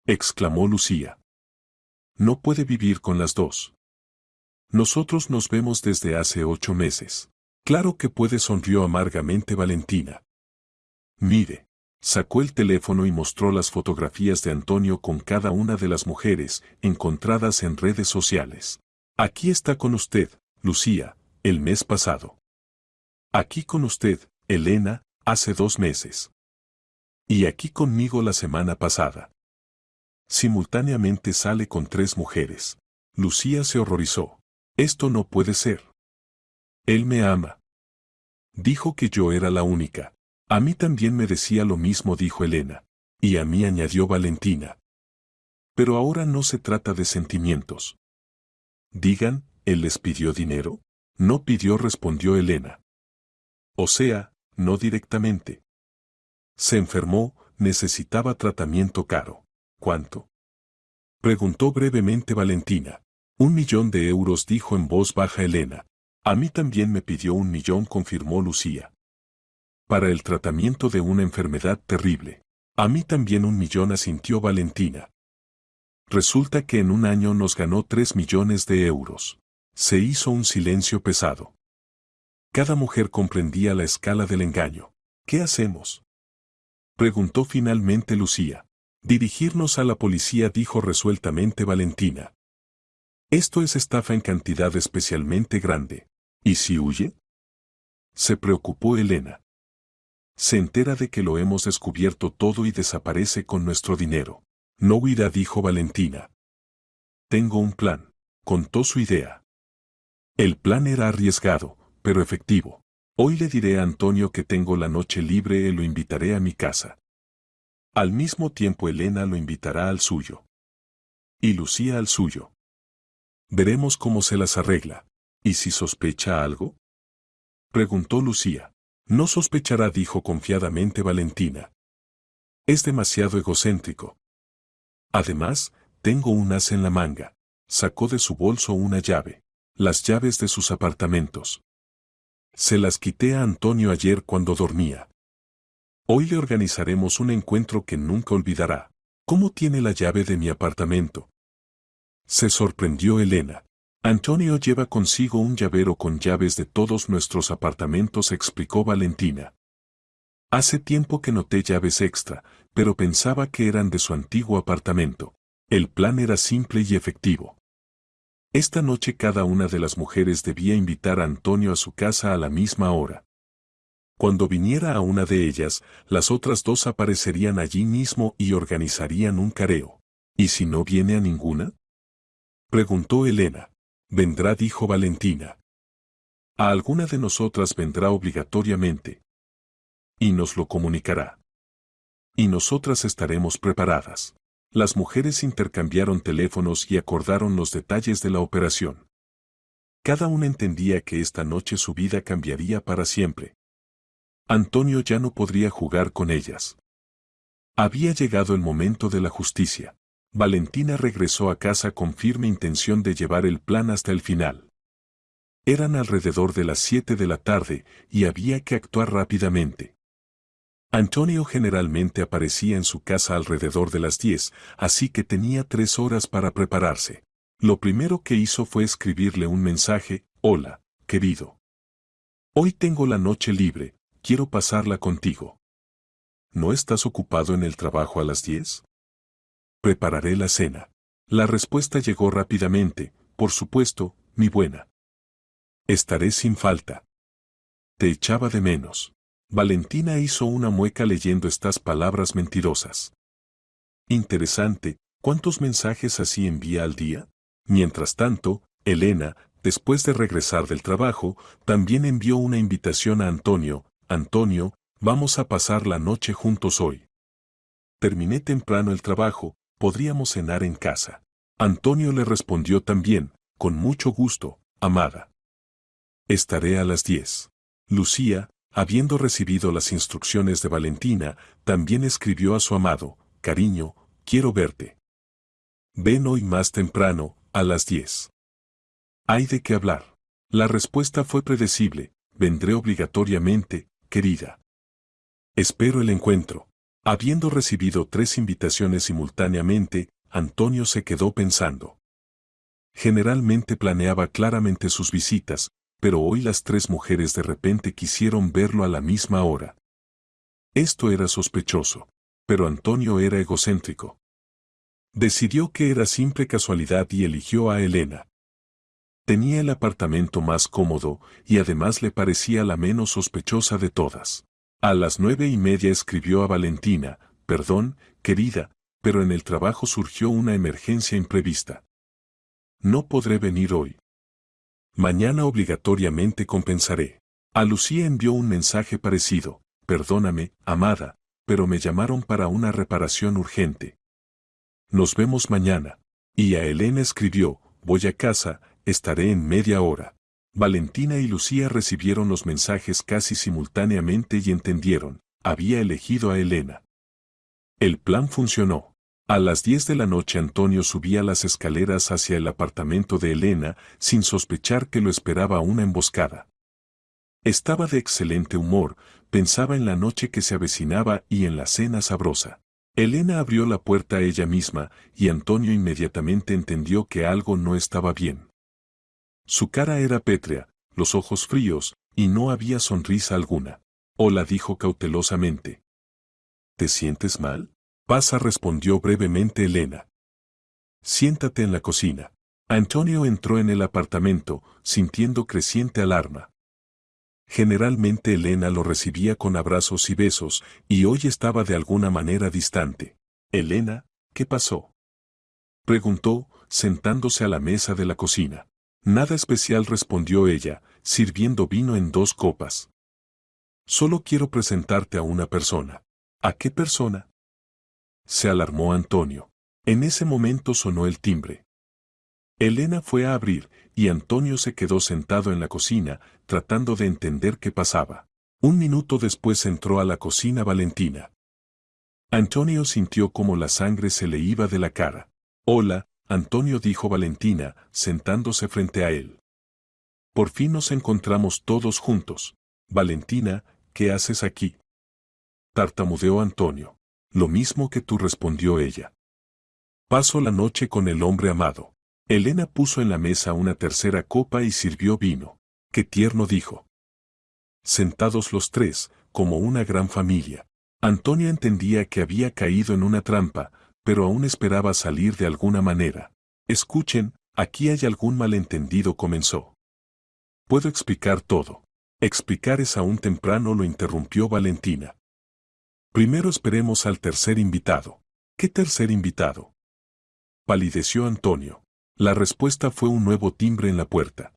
exclamó Lucía. No puede vivir con las dos. Nosotros nos vemos desde hace 8 meses. Claro que puede, sonrió amargamente Valentina. Mire. Sacó el teléfono y mostró las fotografías de Antonio con cada una de las mujeres encontradas en redes sociales. Aquí está con usted, Lucía, el mes pasado. Aquí con usted, Elena, hace 2 meses. Y aquí conmigo la semana pasada. Simultáneamente sale con 3 mujeres. Lucía se horrorizó. Esto no puede ser. Él me ama. Dijo que yo era la única. A mí también me decía lo mismo, dijo Elena. Y a mí, añadió Valentina. Pero ahora no se trata de sentimientos. Digan, ¿él les pidió dinero? No pidió, respondió Elena. O sea, no directamente. Se enfermó, necesitaba tratamiento caro. ¿Cuánto? Preguntó brevemente Valentina. 1.000.000 de euros, dijo en voz baja Elena. A mí también me pidió 1.000.000, confirmó Lucía. Para el tratamiento de una enfermedad terrible. A mí también 1.000.000, asintió Valentina. Resulta que en un año nos ganó 3.000.000 de euros. Se hizo un silencio pesado. Cada mujer comprendía la escala del engaño. ¿Qué hacemos?, preguntó finalmente Lucía. Dirigirnos a la policía, dijo resueltamente Valentina. Esto es estafa en cantidad especialmente grande. ¿Y si huye?, se preocupó Elena. Se entera de que lo hemos descubierto todo y desaparece con nuestro dinero. No huirá, dijo Valentina. Tengo un plan, contó su idea. El plan era arriesgado, pero efectivo. Hoy le diré a Antonio que tengo la noche libre y lo invitaré a mi casa. Al mismo tiempo Elena lo invitará al suyo. Y Lucía al suyo. Veremos cómo se las arregla. ¿Y si sospecha algo? Preguntó Lucía. No sospechará, dijo confiadamente Valentina. Es demasiado egocéntrico. Además, tengo un as en la manga. Sacó de su bolso una llave. Las llaves de sus apartamentos. Se las quité a Antonio ayer cuando dormía. Hoy le organizaremos un encuentro que nunca olvidará. ¿Cómo tiene la llave de mi apartamento? Se sorprendió Elena. Antonio lleva consigo un llavero con llaves de todos nuestros apartamentos, explicó Valentina. Hace tiempo que noté llaves extra, pero pensaba que eran de su antiguo apartamento. El plan era simple y efectivo. Esta noche cada una de las mujeres debía invitar a Antonio a su casa a la misma hora. Cuando viniera a una de ellas, las otras dos aparecerían allí mismo y organizarían un careo. ¿Y si no viene a ninguna? Preguntó Elena. Vendrá, dijo Valentina. A alguna de nosotras vendrá obligatoriamente. Y nos lo comunicará. Y nosotras estaremos preparadas. Las mujeres intercambiaron teléfonos y acordaron los detalles de la operación. Cada una entendía que esta noche su vida cambiaría para siempre. Antonio ya no podría jugar con ellas. Había llegado el momento de la justicia. Valentina regresó a casa con firme intención de llevar el plan hasta el final. Eran alrededor de las 7 de la tarde y había que actuar rápidamente. Antonio generalmente aparecía en su casa alrededor de las 10, así que tenía 3 horas para prepararse. Lo primero que hizo fue escribirle un mensaje: Hola, querido. Hoy tengo la noche libre, quiero pasarla contigo. ¿No estás ocupado en el trabajo a las 10? Prepararé la cena. La respuesta llegó rápidamente: por supuesto, mi buena. Estaré sin falta. Te echaba de menos. Valentina hizo una mueca leyendo estas palabras mentirosas. Interesante, ¿cuántos mensajes así envía al día? Mientras tanto, Elena, después de regresar del trabajo, también envió una invitación a Antonio. Antonio, vamos a pasar la noche juntos hoy. Terminé temprano el trabajo, podríamos cenar en casa. Antonio le respondió también: con mucho gusto, amada. Estaré a las 10. Lucía, habiendo recibido las instrucciones de Valentina, también escribió a su amado: cariño, quiero verte. Ven hoy más temprano, a las 10. Hay de qué hablar. La respuesta fue predecible: vendré obligatoriamente, querida. Espero el encuentro. Habiendo recibido 3 invitaciones simultáneamente, Antonio se quedó pensando. Generalmente planeaba claramente sus visitas, pero hoy las 3 mujeres de repente quisieron verlo a la misma hora. Esto era sospechoso, pero Antonio era egocéntrico. Decidió que era simple casualidad y eligió a Elena. Tenía el apartamento más cómodo y además le parecía la menos sospechosa de todas. A las 9:30 escribió a Valentina: perdón, querida, pero en el trabajo surgió una emergencia imprevista. No podré venir hoy. Mañana obligatoriamente compensaré. A Lucía envió un mensaje parecido: perdóname, amada, pero me llamaron para una reparación urgente. Nos vemos mañana. Y a Elena escribió: voy a casa, estaré en media hora. Valentina y Lucía recibieron los mensajes casi simultáneamente y entendieron: había elegido a Elena. El plan funcionó. A las 10 de la noche Antonio subía las escaleras hacia el apartamento de Elena, sin sospechar que lo esperaba una emboscada. Estaba de excelente humor, pensaba en la noche que se avecinaba y en la cena sabrosa. Elena abrió la puerta ella misma, y Antonio inmediatamente entendió que algo no estaba bien. Su cara era pétrea, los ojos fríos, y no había sonrisa alguna. Hola, dijo cautelosamente. ¿Te sientes mal? Pasa, respondió brevemente Elena. Siéntate en la cocina. Antonio entró en el apartamento, sintiendo creciente alarma. Generalmente Elena lo recibía con abrazos y besos, y hoy estaba de alguna manera distante. Elena, ¿Qué pasó?, preguntó, sentándose a la mesa de la cocina. Nada especial, respondió ella, sirviendo vino en 2 copas. Solo quiero presentarte a una persona. ¿A qué persona?, se alarmó Antonio. En ese momento sonó el timbre. Elena fue a abrir, y Antonio se quedó sentado en la cocina, tratando de entender qué pasaba. Un minuto después entró a la cocina Valentina. Antonio sintió como la sangre se le iba de la cara. Hola, Antonio, dijo Valentina, sentándose frente a él. Por fin nos encontramos todos juntos. Valentina, ¿qué haces aquí?, tartamudeó Antonio. Lo mismo que tú, respondió ella. Paso la noche con el hombre amado. Elena puso en la mesa una tercera copa y sirvió vino. Qué tierno, dijo. Sentados los tres, como una gran familia. Antonio entendía que había caído en una trampa, pero aún esperaba salir de alguna manera. Escuchen, aquí hay algún malentendido, comenzó. Puedo explicar todo. Explicar es aún temprano, lo interrumpió Valentina. Primero esperemos al tercer invitado. ¿Qué tercer invitado?, palideció Antonio. La respuesta fue un nuevo timbre en la puerta.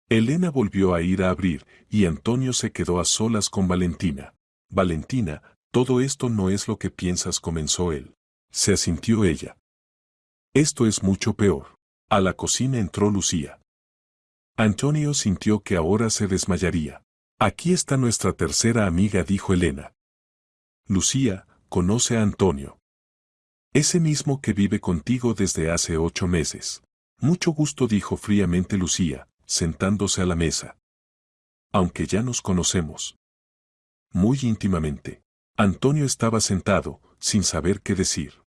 Elena volvió a ir a abrir, y Antonio se quedó a solas con Valentina. Valentina, todo esto no es lo que piensas, comenzó él. Se asintió ella. Esto es mucho peor. A la cocina entró Lucía. Antonio sintió que ahora se desmayaría. Aquí está nuestra tercera amiga, dijo Elena. Lucía, conoce a Antonio. Ese mismo que vive contigo desde hace 8 meses. Mucho gusto, dijo fríamente Lucía, sentándose a la mesa. Aunque ya nos conocemos muy íntimamente. Antonio estaba sentado, sin saber qué decir.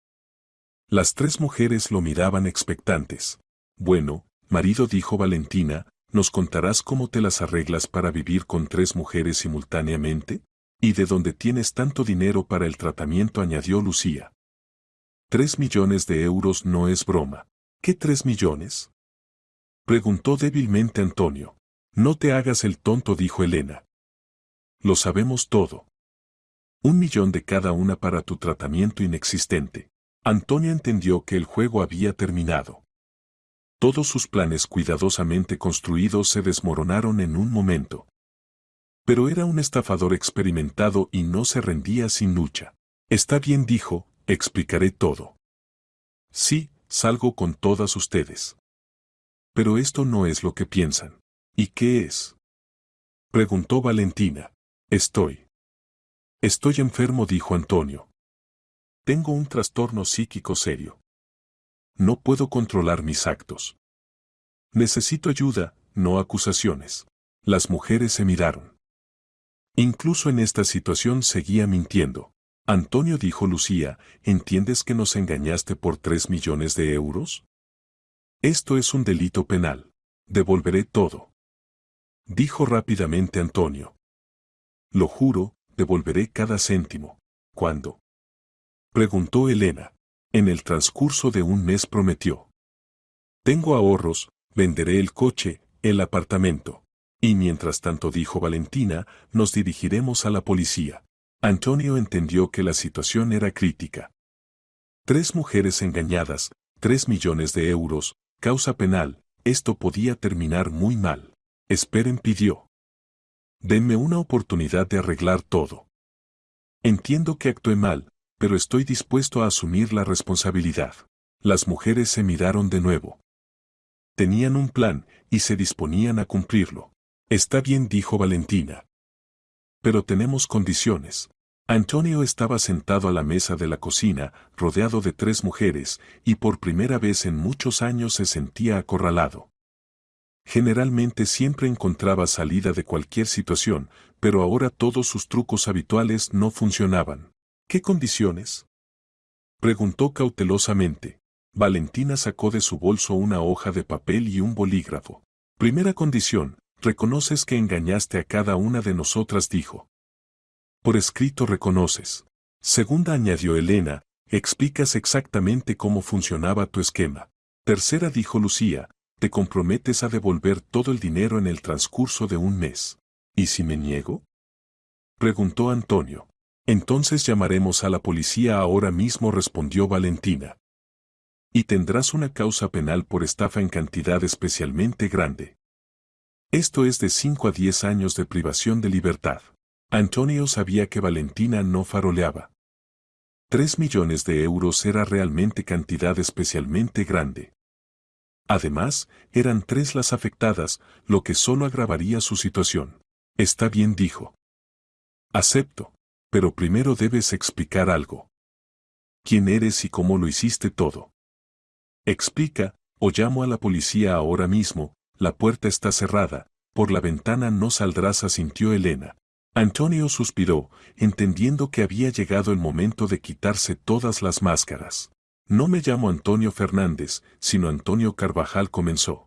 Las 3 mujeres lo miraban expectantes. Bueno, marido, dijo Valentina, ¿nos contarás cómo te las arreglas para vivir con 3 mujeres simultáneamente? ¿Y de dónde tienes tanto dinero para el tratamiento?, añadió Lucía. 3 millones de euros no es broma. ¿Qué 3 millones? Preguntó débilmente Antonio. No te hagas el tonto, dijo Elena. Lo sabemos todo. 1 millón de cada una para tu tratamiento inexistente. Antonio entendió que el juego había terminado. Todos sus planes cuidadosamente construidos se desmoronaron en un momento. Pero era un estafador experimentado y no se rendía sin lucha. Está bien, dijo, explicaré todo. Sí, salgo con todas ustedes. Pero esto no es lo que piensan. ¿Y qué es?, preguntó Valentina. Estoy enfermo, dijo Antonio. Tengo un trastorno psíquico serio. No puedo controlar mis actos. Necesito ayuda, no acusaciones. Las mujeres se miraron. Incluso en esta situación seguía mintiendo. Antonio, dijo Lucía, ¿entiendes que nos engañaste por 3 millones de euros? Esto es un delito penal. Devolveré todo, dijo rápidamente Antonio. Lo juro, devolveré cada céntimo. ¿Cuándo?, preguntó Elena. En el transcurso de 1 mes, prometió. Tengo ahorros, venderé el coche, el apartamento. Y mientras tanto, dijo Valentina, nos dirigiremos a la policía. Antonio entendió que la situación era crítica. 3 mujeres engañadas, 3 millones de euros, causa penal, esto podía terminar muy mal. Esperen, pidió. Denme una oportunidad de arreglar todo. Entiendo que actué mal, pero estoy dispuesto a asumir la responsabilidad. Las mujeres se miraron de nuevo. Tenían un plan, y se disponían a cumplirlo. Está bien, dijo Valentina. Pero tenemos condiciones. Antonio estaba sentado a la mesa de la cocina, rodeado de 3 mujeres, y por primera vez en muchos años se sentía acorralado. Generalmente siempre encontraba salida de cualquier situación, pero ahora todos sus trucos habituales no funcionaban. ¿Qué condiciones?, preguntó cautelosamente. Valentina sacó de su bolso una hoja de papel y un bolígrafo. Primera condición, reconoces que engañaste a cada una de nosotras, dijo. Por escrito reconoces. Segunda, añadió Elena, explicas exactamente cómo funcionaba tu esquema. Tercera, dijo Lucía, te comprometes a devolver todo el dinero en el transcurso de 1 mes. ¿Y si me niego?, preguntó Antonio. Entonces llamaremos a la policía ahora mismo, respondió Valentina. Y tendrás una causa penal por estafa en cantidad especialmente grande. Esto es de 5 a 10 años de privación de libertad. Antonio sabía que Valentina no faroleaba. 3 millones de euros era realmente cantidad especialmente grande. Además, eran 3 las afectadas, lo que solo agravaría su situación. Está bien, dijo. Acepto, pero primero debes explicar algo. ¿Quién eres y cómo lo hiciste todo? Explica, o llamo a la policía ahora mismo, la puerta está cerrada, por la ventana no saldrás, asintió Elena. Antonio suspiró, entendiendo que había llegado el momento de quitarse todas las máscaras. No me llamo Antonio Fernández, sino Antonio Carvajal, comenzó.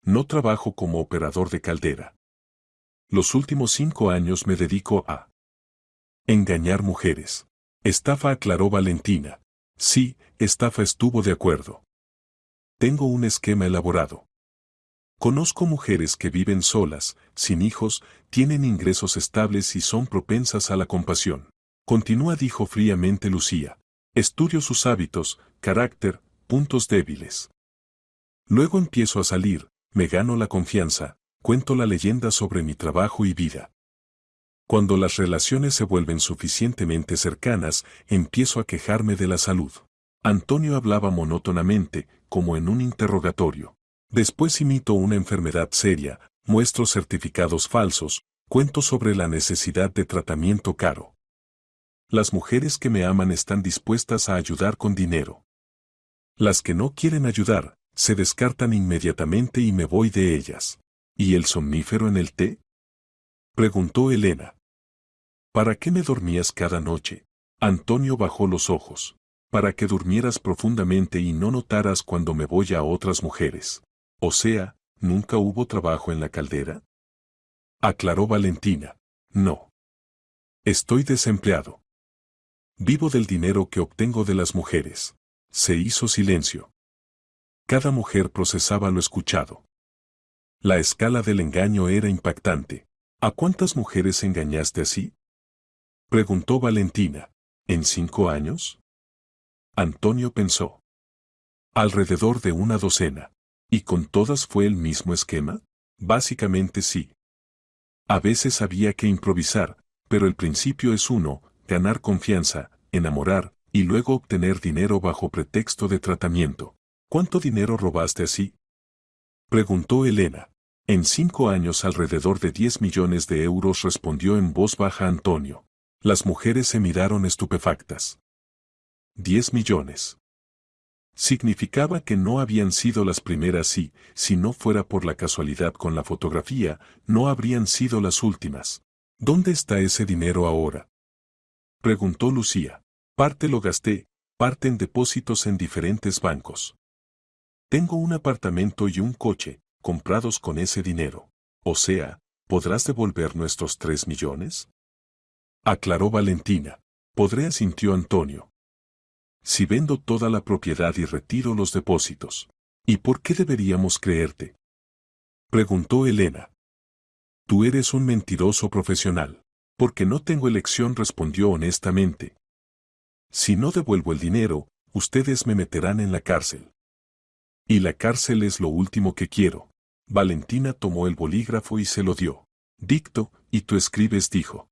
No trabajo como operador de caldera. Los últimos 5 años me dedico a engañar mujeres. Estafa, aclaró Valentina. Sí, estafa, estuvo de acuerdo. Tengo un esquema elaborado. Conozco mujeres que viven solas, sin hijos, tienen ingresos estables y son propensas a la compasión. Continúa, dijo fríamente Lucía. Estudio sus hábitos, carácter, puntos débiles. Luego empiezo a salir, me gano la confianza, cuento la leyenda sobre mi trabajo y vida. Cuando las relaciones se vuelven suficientemente cercanas, empiezo a quejarme de la salud. Antonio hablaba monótonamente, como en un interrogatorio. Después imito una enfermedad seria, muestro certificados falsos, cuento sobre la necesidad de tratamiento caro. Las mujeres que me aman están dispuestas a ayudar con dinero. Las que no quieren ayudar, se descartan inmediatamente y me voy de ellas. ¿Y el somnífero en el té? Preguntó Elena. ¿Para qué me dormías cada noche? Antonio bajó los ojos. Para que durmieras profundamente y no notaras cuando me voy a otras mujeres. O sea, ¿nunca hubo trabajo en la caldera? Aclaró Valentina. No. Estoy desempleado. Vivo del dinero que obtengo de las mujeres. Se hizo silencio. Cada mujer procesaba lo escuchado. La escala del engaño era impactante. ¿A cuántas mujeres engañaste así? Preguntó Valentina. ¿En 5 años? Antonio pensó. Alrededor de una docena. ¿Y con todas fue el mismo esquema? Básicamente sí. A veces había que improvisar, pero el principio es uno, ganar confianza, enamorar, y luego obtener dinero bajo pretexto de tratamiento. ¿Cuánto dinero robaste así? Preguntó Elena. En 5 años alrededor de 10 millones de euros, respondió en voz baja Antonio. Las mujeres se miraron estupefactas. 10 millones. Significaba que no habían sido las primeras y, si no fuera por la casualidad con la fotografía, no habrían sido las últimas. ¿Dónde está ese dinero ahora? Preguntó Lucía. Parte lo gasté, parte en depósitos en diferentes bancos. Tengo un apartamento y un coche, comprados con ese dinero. O sea, ¿podrás devolver nuestros 3 millones? Aclaró Valentina. Podré, asintió Antonio. Si vendo toda la propiedad y retiro los depósitos. ¿Y por qué deberíamos creerte? Preguntó Elena. Tú eres un mentiroso profesional. Porque no tengo elección, respondió honestamente. Si no devuelvo el dinero, ustedes me meterán en la cárcel. Y la cárcel es lo último que quiero. Valentina tomó el bolígrafo y se lo dio. Dicto, y tú escribes, dijo.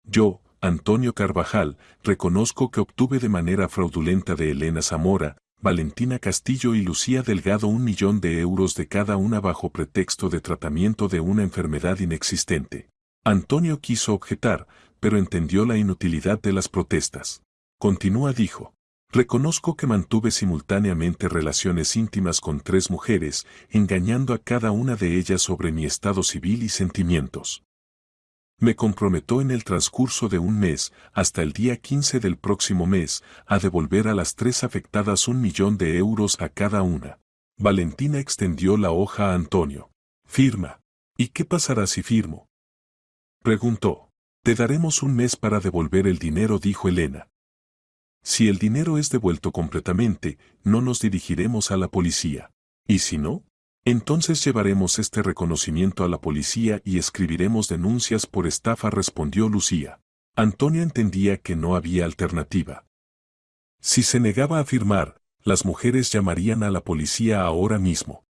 Yo, Antonio Carvajal, reconozco que obtuve de manera fraudulenta de Elena Zamora, Valentina Castillo y Lucía Delgado 1 millón de euros de cada una bajo pretexto de tratamiento de una enfermedad inexistente. Antonio quiso objetar, pero entendió la inutilidad de las protestas. Continúa, dijo. Reconozco que mantuve simultáneamente relaciones íntimas con 3 mujeres, engañando a cada una de ellas sobre mi estado civil y sentimientos. Me comprometo en el transcurso de un mes, hasta el día 15 del próximo mes, a devolver a las 3 afectadas 1 millón de euros a cada una. Valentina extendió la hoja a Antonio. Firma. ¿Y qué pasará si firmo? Preguntó. Te daremos un mes para devolver el dinero, dijo Elena. Si el dinero es devuelto completamente, no nos dirigiremos a la policía. ¿Y si no? Entonces llevaremos este reconocimiento a la policía y escribiremos denuncias por estafa, respondió Lucía. Antonio entendía que no había alternativa. Si se negaba a firmar, las mujeres llamarían a la policía ahora mismo.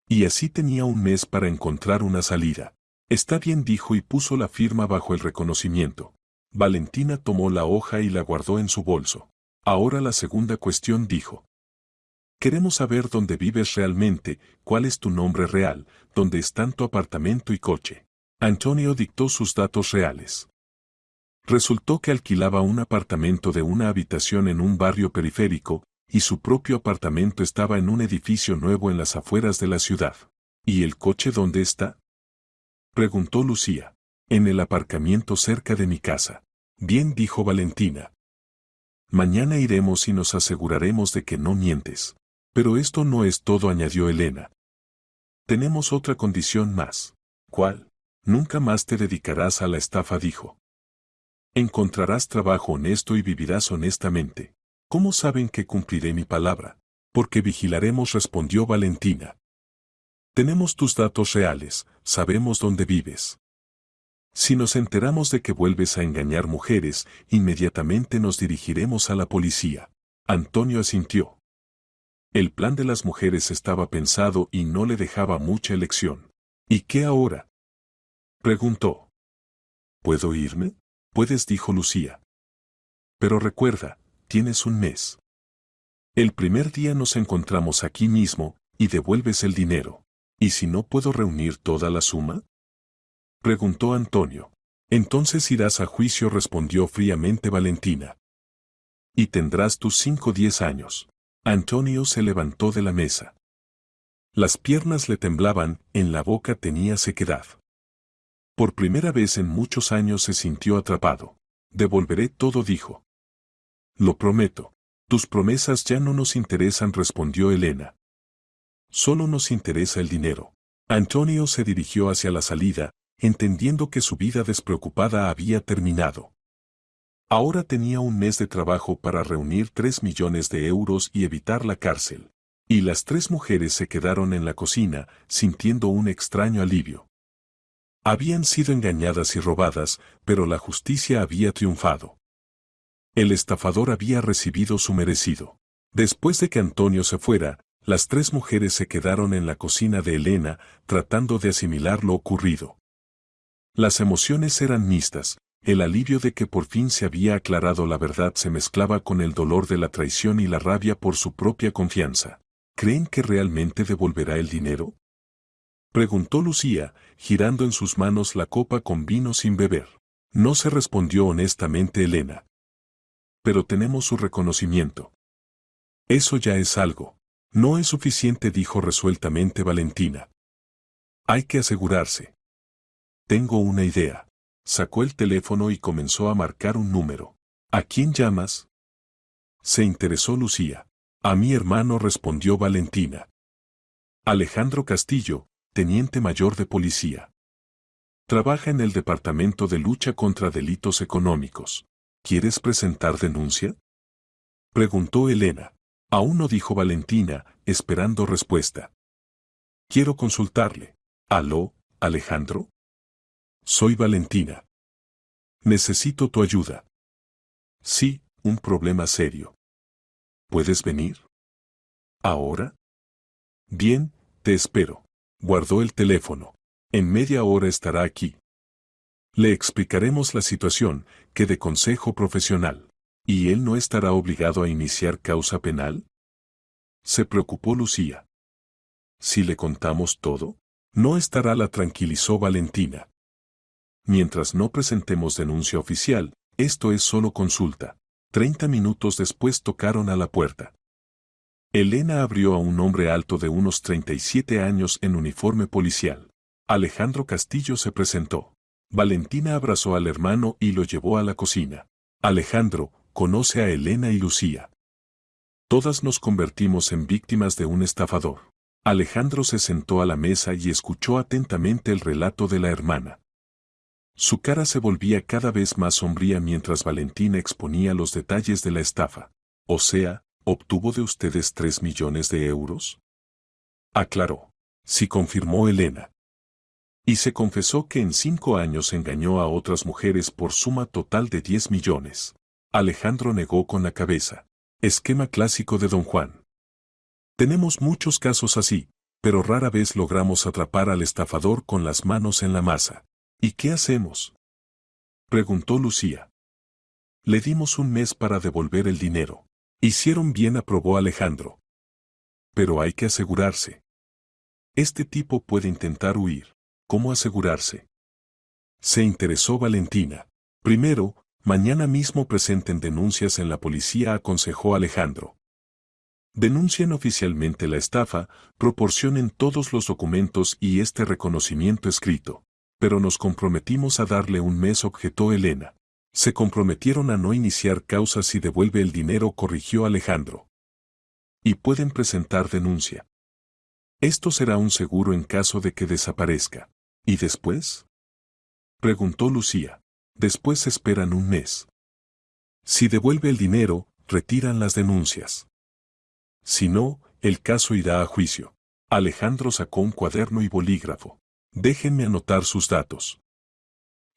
Y así tenía un mes para encontrar una salida. Está bien, dijo y puso la firma bajo el reconocimiento. Valentina tomó la hoja y la guardó en su bolso. Ahora la segunda cuestión, dijo. Queremos saber dónde vives realmente, cuál es tu nombre real, dónde están tu apartamento y coche. Antonio dictó sus datos reales. Resultó que alquilaba un apartamento de una habitación en un barrio periférico, y su propio apartamento estaba en un edificio nuevo en las afueras de la ciudad. ¿Y el coche dónde está?, preguntó Lucía. En el aparcamiento cerca de mi casa. Bien, dijo Valentina. Mañana iremos y nos aseguraremos de que no mientes. Pero esto no es todo, añadió Elena. Tenemos otra condición más. ¿Cuál? Nunca más te dedicarás a la estafa, dijo. Encontrarás trabajo honesto y vivirás honestamente. ¿Cómo saben que cumpliré mi palabra? Porque vigilaremos, respondió Valentina. Tenemos tus datos reales, sabemos dónde vives. Si nos enteramos de que vuelves a engañar mujeres, inmediatamente nos dirigiremos a la policía. Antonio asintió. El plan de las mujeres estaba pensado y no le dejaba mucha elección. ¿Y qué ahora?, preguntó. ¿Puedo irme? Puedes, dijo Lucía. Pero recuerda, tienes un mes. El primer día nos encontramos aquí mismo, y devuelves el dinero. ¿Y si no puedo reunir toda la suma?, preguntó Antonio. Entonces irás a juicio, respondió fríamente Valentina. Y tendrás tus 5 o 10 años. Antonio se levantó de la mesa. Las piernas le temblaban, en la boca tenía sequedad. Por primera vez en muchos años se sintió atrapado. Devolveré todo, dijo. Lo prometo. Tus promesas ya no nos interesan, respondió Elena. Solo nos interesa el dinero. Antonio se dirigió hacia la salida, entendiendo que su vida despreocupada había terminado. Ahora tenía un mes de trabajo para reunir 3 millones de euros y evitar la cárcel. Y las 3 mujeres se quedaron en la cocina, sintiendo un extraño alivio. Habían sido engañadas y robadas, pero la justicia había triunfado. El estafador había recibido su merecido. Después de que Antonio se fuera, las 3 mujeres se quedaron en la cocina de Elena, tratando de asimilar lo ocurrido. Las emociones eran mixtas. El alivio de que por fin se había aclarado la verdad se mezclaba con el dolor de la traición y la rabia por su propia confianza. ¿Creen que realmente devolverá el dinero?, preguntó Lucía, girando en sus manos la copa con vino sin beber. No se, respondió honestamente Elena. Pero tenemos su reconocimiento. Eso ya es algo. No es suficiente, dijo resueltamente Valentina. Hay que asegurarse. Tengo una idea. Sacó el teléfono y comenzó a marcar un número. ¿A quién llamas?, se interesó Lucía. A mi hermano, respondió Valentina. Alejandro Castillo, teniente mayor de policía. Trabaja en el Departamento de Lucha contra Delitos Económicos. ¿Quieres presentar denuncia?, preguntó Elena. Aún no, dijo Valentina, esperando respuesta. Quiero consultarle. ¿Aló, Alejandro? Soy Valentina. Necesito tu ayuda. Sí, un problema serio. ¿Puedes venir? ¿Ahora? Bien, te espero. Guardó el teléfono. En media hora estará aquí. Le explicaremos la situación, que de consejo profesional. ¿Y él no estará obligado a iniciar causa penal?, se preocupó Lucía. Si le contamos todo, no estará, la tranquilizó Valentina. Mientras no presentemos denuncia oficial, esto es solo consulta. 30 minutos después tocaron a la puerta. Elena abrió a un hombre alto de unos 37 años en uniforme policial. Alejandro Castillo se presentó. Valentina abrazó al hermano y lo llevó a la cocina. Alejandro, conoce a Elena y Lucía. Todas nos convertimos en víctimas de un estafador. Alejandro se sentó a la mesa y escuchó atentamente el relato de la hermana. Su cara se volvía cada vez más sombría mientras Valentina exponía los detalles de la estafa. O sea, ¿obtuvo de ustedes 3 millones de euros? Aclaró. Sí, confirmó Elena. Y se confesó que en 5 años engañó a otras mujeres por suma total de 10 millones. Alejandro negó con la cabeza. Esquema clásico de Don Juan. Tenemos muchos casos así, pero rara vez logramos atrapar al estafador con las manos en la masa. ¿Y qué hacemos?, preguntó Lucía. Le dimos un mes para devolver el dinero. Hicieron bien, aprobó Alejandro. Pero hay que asegurarse. Este tipo puede intentar huir. ¿Cómo asegurarse?, se interesó Valentina. Primero, mañana mismo presenten denuncias en la policía, aconsejó Alejandro. Denuncien oficialmente la estafa, proporcionen todos los documentos y este reconocimiento escrito. Pero nos comprometimos a darle un mes, objetó Elena. Se comprometieron a no iniciar causas si devuelve el dinero, corrigió Alejandro. Y pueden presentar denuncia. Esto será un seguro en caso de que desaparezca. ¿Y después?, preguntó Lucía. Después esperan un mes. Si devuelve el dinero, retiran las denuncias. Si no, el caso irá a juicio. Alejandro sacó un cuaderno y bolígrafo. Déjenme anotar sus datos.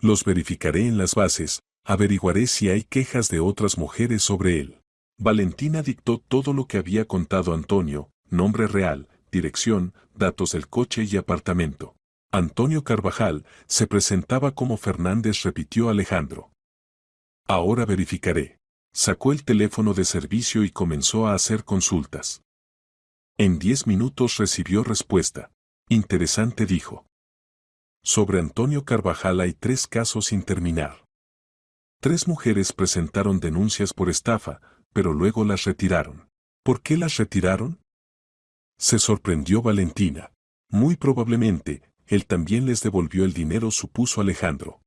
Los verificaré en las bases, averiguaré si hay quejas de otras mujeres sobre él. Valentina dictó todo lo que había contado Antonio: nombre real, dirección, datos del coche y apartamento. Antonio Carvajal se presentaba como Fernández, repitió Alejandro. Ahora verificaré. Sacó el teléfono de servicio y comenzó a hacer consultas. En 10 minutos recibió respuesta. Interesante, dijo. Sobre Antonio Carvajal hay 3 casos sin terminar. 3 mujeres presentaron denuncias por estafa, pero luego las retiraron. ¿Por qué las retiraron?, se sorprendió Valentina. Muy probablemente, él también les devolvió el dinero, supuso Alejandro.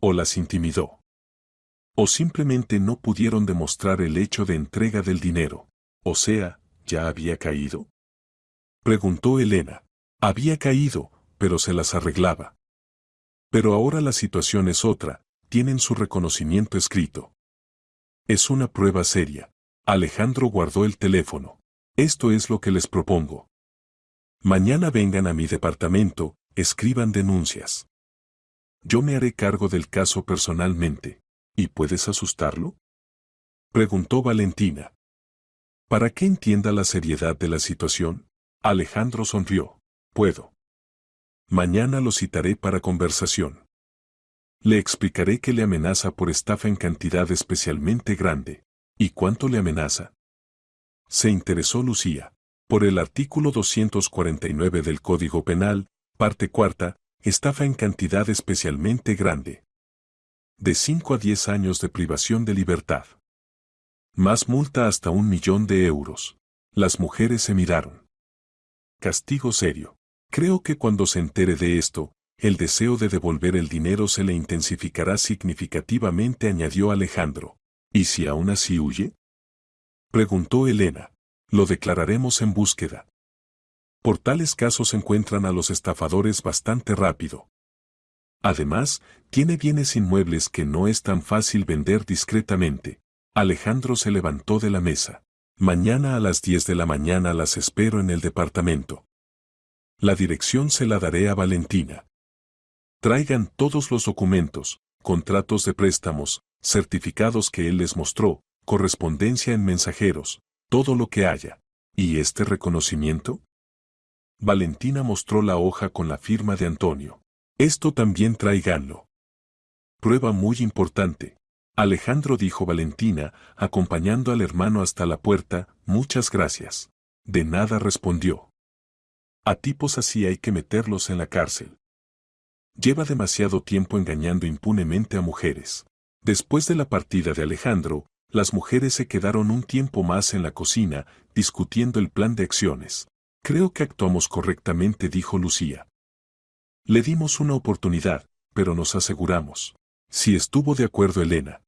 O las intimidó. O simplemente no pudieron demostrar el hecho de entrega del dinero. O sea, ¿ya había caído?, preguntó Elena. Había caído, pero se las arreglaba. Pero ahora la situación es otra, tienen su reconocimiento escrito. Es una prueba seria. Alejandro guardó el teléfono. Esto es lo que les propongo. Mañana vengan a mi departamento, escriban denuncias. Yo me haré cargo del caso personalmente. ¿Y puedes asustarlo?, preguntó Valentina. Para que entienda la seriedad de la situación. Alejandro sonrió. Puedo. Mañana lo citaré para conversación. Le explicaré que le amenaza por estafa en cantidad especialmente grande. ¿Y cuánto le amenaza?, se interesó Lucía. Por el artículo 249 del Código Penal, parte cuarta, estafa en cantidad especialmente grande. De 5 a 10 años de privación de libertad. Más multa hasta 1 millón de euros. Las mujeres se miraron. Castigo serio. Creo que cuando se entere de esto, el deseo de devolver el dinero se le intensificará significativamente, añadió Alejandro. ¿Y si aún así huye?, preguntó Elena. Lo declararemos en búsqueda. Por tales casos encuentran a los estafadores bastante rápido. Además, tiene bienes inmuebles que no es tan fácil vender discretamente. Alejandro se levantó de la mesa. Mañana a las 10 de la mañana las espero en el departamento. La dirección se la daré a Valentina. Traigan todos los documentos, contratos de préstamos, certificados que él les mostró, correspondencia en mensajeros, todo lo que haya. ¿Y este reconocimiento?, Valentina mostró la hoja con la firma de Antonio. Esto también tráiganlo. Prueba muy importante. Alejandro, dijo Valentina, acompañando al hermano hasta la puerta. Muchas gracias. De nada, respondió. A tipos así hay que meterlos en la cárcel. Lleva demasiado tiempo engañando impunemente a mujeres. Después de la partida de Alejandro, las mujeres se quedaron un tiempo más en la cocina, discutiendo el plan de acciones. Creo que actuamos correctamente, dijo Lucía. Le dimos una oportunidad, pero nos aseguramos. Sí, estuvo de acuerdo Elena.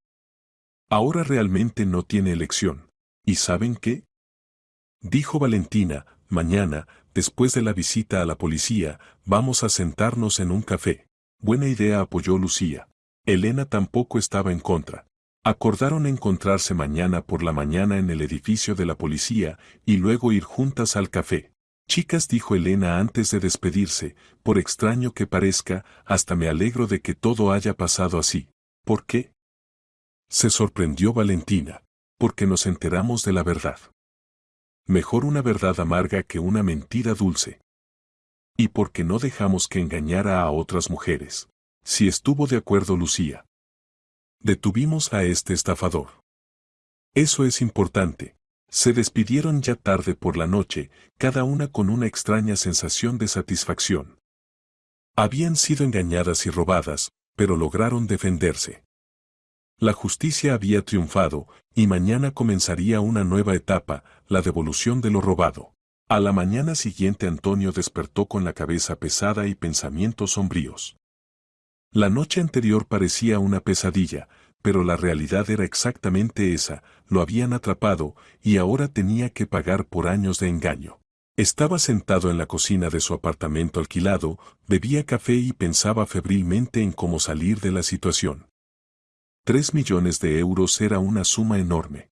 Ahora realmente no tiene elección. ¿Y saben qué?, dijo Valentina. Mañana, después de la visita a la policía, vamos a sentarnos en un café. Buena idea, apoyó Lucía. Elena tampoco estaba en contra. Acordaron encontrarse mañana por la mañana en el edificio de la policía y luego ir juntas al café. Chicas, dijo Elena antes de despedirse, por extraño que parezca, hasta me alegro de que todo haya pasado así. ¿Por qué? Se sorprendió Valentina. Porque nos enteramos de la verdad. Mejor una verdad amarga que una mentira dulce. Y porque no dejamos que engañara a otras mujeres. Si estuvo de acuerdo Lucía. Detuvimos a este estafador. Eso es importante. Se despidieron ya tarde por la noche, cada una con una extraña sensación de satisfacción. Habían sido engañadas y robadas, pero lograron defenderse. La justicia había triunfado, y mañana comenzaría una nueva etapa, la devolución de lo robado. A la mañana siguiente Antonio despertó con la cabeza pesada y pensamientos sombríos. La noche anterior parecía una pesadilla, pero la realidad era exactamente esa, lo habían atrapado, y ahora tenía que pagar por años de engaño. Estaba sentado en la cocina de su apartamento alquilado, bebía café y pensaba febrilmente en cómo salir de la situación. 3 millones de euros era una suma enorme.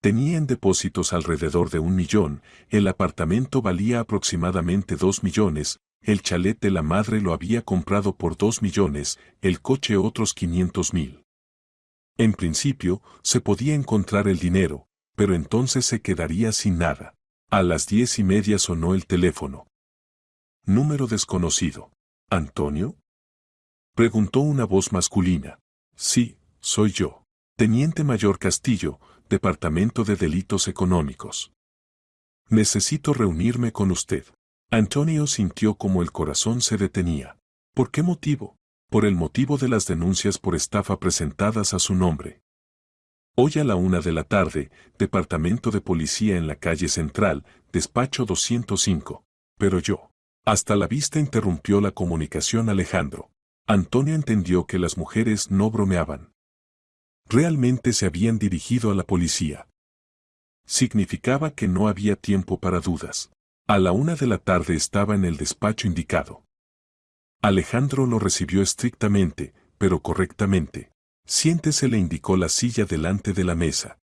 Tenía en depósitos alrededor de 1 millón, el apartamento valía aproximadamente 2 millones, el chalet de la madre lo había comprado por 2 millones, el coche otros 500.000. En principio, se podía encontrar el dinero, pero entonces se quedaría sin nada. A las 10:30 sonó el teléfono. Número desconocido. ¿Antonio? Preguntó una voz masculina. Sí, soy yo. Teniente Mayor Castillo, Departamento de Delitos Económicos. Necesito reunirme con usted. Antonio sintió como el corazón se detenía. ¿Por qué motivo? Por el motivo de las denuncias por estafa presentadas a su nombre. Hoy a la 1 de la tarde, Departamento de Policía en la calle Central, despacho 205. Pero yo. Hasta la vista interrumpió la comunicación Alejandro. Antonio entendió que las mujeres no bromeaban. Realmente se habían dirigido a la policía. Significaba que no había tiempo para dudas. A la 1 de la tarde estaba en el despacho indicado. Alejandro lo recibió estrictamente, pero correctamente. Siéntese, le indicó la silla delante de la mesa.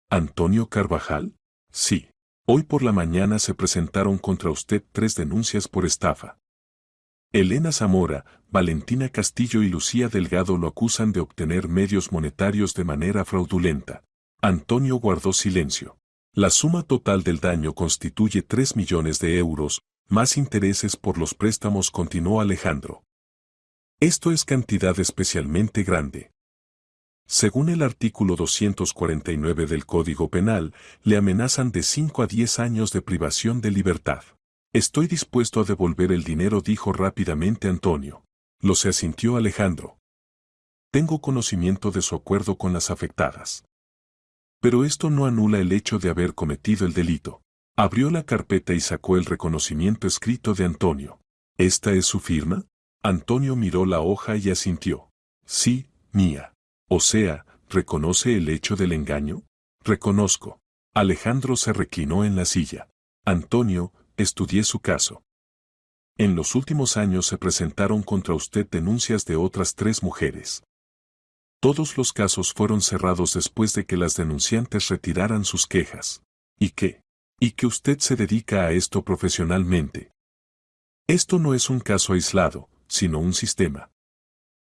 ¿Antonio Carvajal? Sí. Hoy por la mañana se presentaron contra usted 3 denuncias por estafa. Elena Zamora, Valentina Castillo y Lucía Delgado lo acusan de obtener medios monetarios de manera fraudulenta. Antonio guardó silencio. La suma total del daño constituye 3 millones de euros, más intereses por los préstamos, continuó Alejandro. Esto es cantidad especialmente grande. Según el artículo 249 del Código Penal, le amenazan de 5 a 10 años de privación de libertad. Estoy dispuesto a devolver el dinero, dijo rápidamente Antonio. Lo se asintió Alejandro. Tengo conocimiento de su acuerdo con las afectadas. Pero esto no anula el hecho de haber cometido el delito. Abrió la carpeta y sacó el reconocimiento escrito de Antonio. ¿Esta es su firma? Antonio miró la hoja y asintió. Sí, mía. O sea, ¿reconoce el hecho del engaño? Reconozco. Alejandro se reclinó en la silla. Antonio, estudié su caso. En los últimos años se presentaron contra usted denuncias de otras 3 mujeres. Todos los casos fueron cerrados después de que las denunciantes retiraran sus quejas. ¿Y qué? ¿Y que usted se dedica a esto profesionalmente? Esto no es un caso aislado, sino un sistema.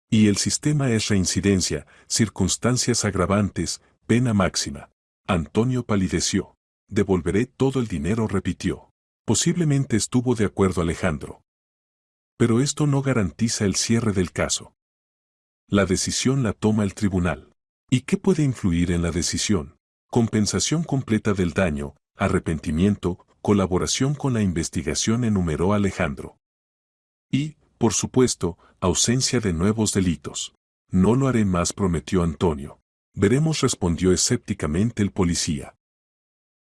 Y el sistema es reincidencia, circunstancias agravantes, pena máxima. Antonio palideció. Devolveré todo el dinero, repitió. Posiblemente estuvo de acuerdo Alejandro. Pero esto no garantiza el cierre del caso. La decisión la toma el tribunal. ¿Y qué puede influir en la decisión? Compensación completa del daño, arrepentimiento, colaboración con la investigación, enumeró Alejandro. Y, por supuesto, ausencia de nuevos delitos. No lo haré más, prometió Antonio. Veremos, respondió escépticamente el policía.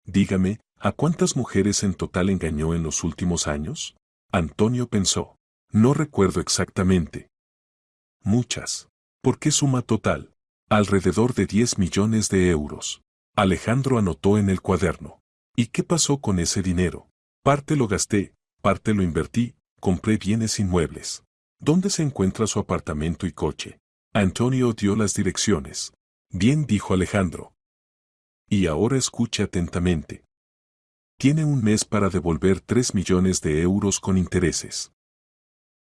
Dígame, ¿a cuántas mujeres en total engañó en los últimos años? Antonio pensó. No recuerdo exactamente. Muchas. ¿Por qué suma total? Alrededor de 10 millones de euros. Alejandro anotó en el cuaderno. ¿Y qué pasó con ese dinero? Parte lo gasté, parte lo invertí, compré bienes inmuebles. ¿Dónde se encuentra su apartamento y coche? Antonio dio las direcciones. Bien, dijo Alejandro. Y ahora escuche atentamente. Tiene un mes para devolver 3 millones de euros con intereses.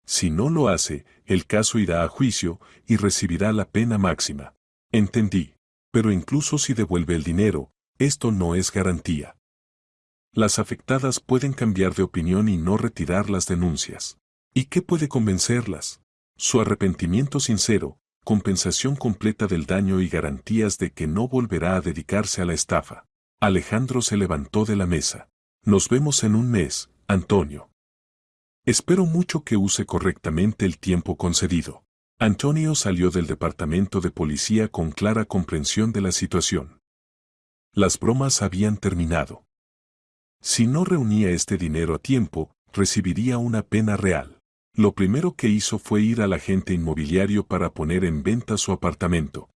Si no lo hace, el caso irá a juicio y recibirá la pena máxima. Entendí. Pero incluso si devuelve el dinero, esto no es garantía. Las afectadas pueden cambiar de opinión y no retirar las denuncias. ¿Y qué puede convencerlas? Su arrepentimiento sincero, compensación completa del daño y garantías de que no volverá a dedicarse a la estafa. Alejandro se levantó de la mesa. Nos vemos en un mes, Antonio. Espero mucho que use correctamente el tiempo concedido. Antonio salió del departamento de policía con clara comprensión de la situación. Las bromas habían terminado. Si no reunía este dinero a tiempo, recibiría una pena real. Lo primero que hizo fue ir al agente inmobiliario para poner en venta su apartamento.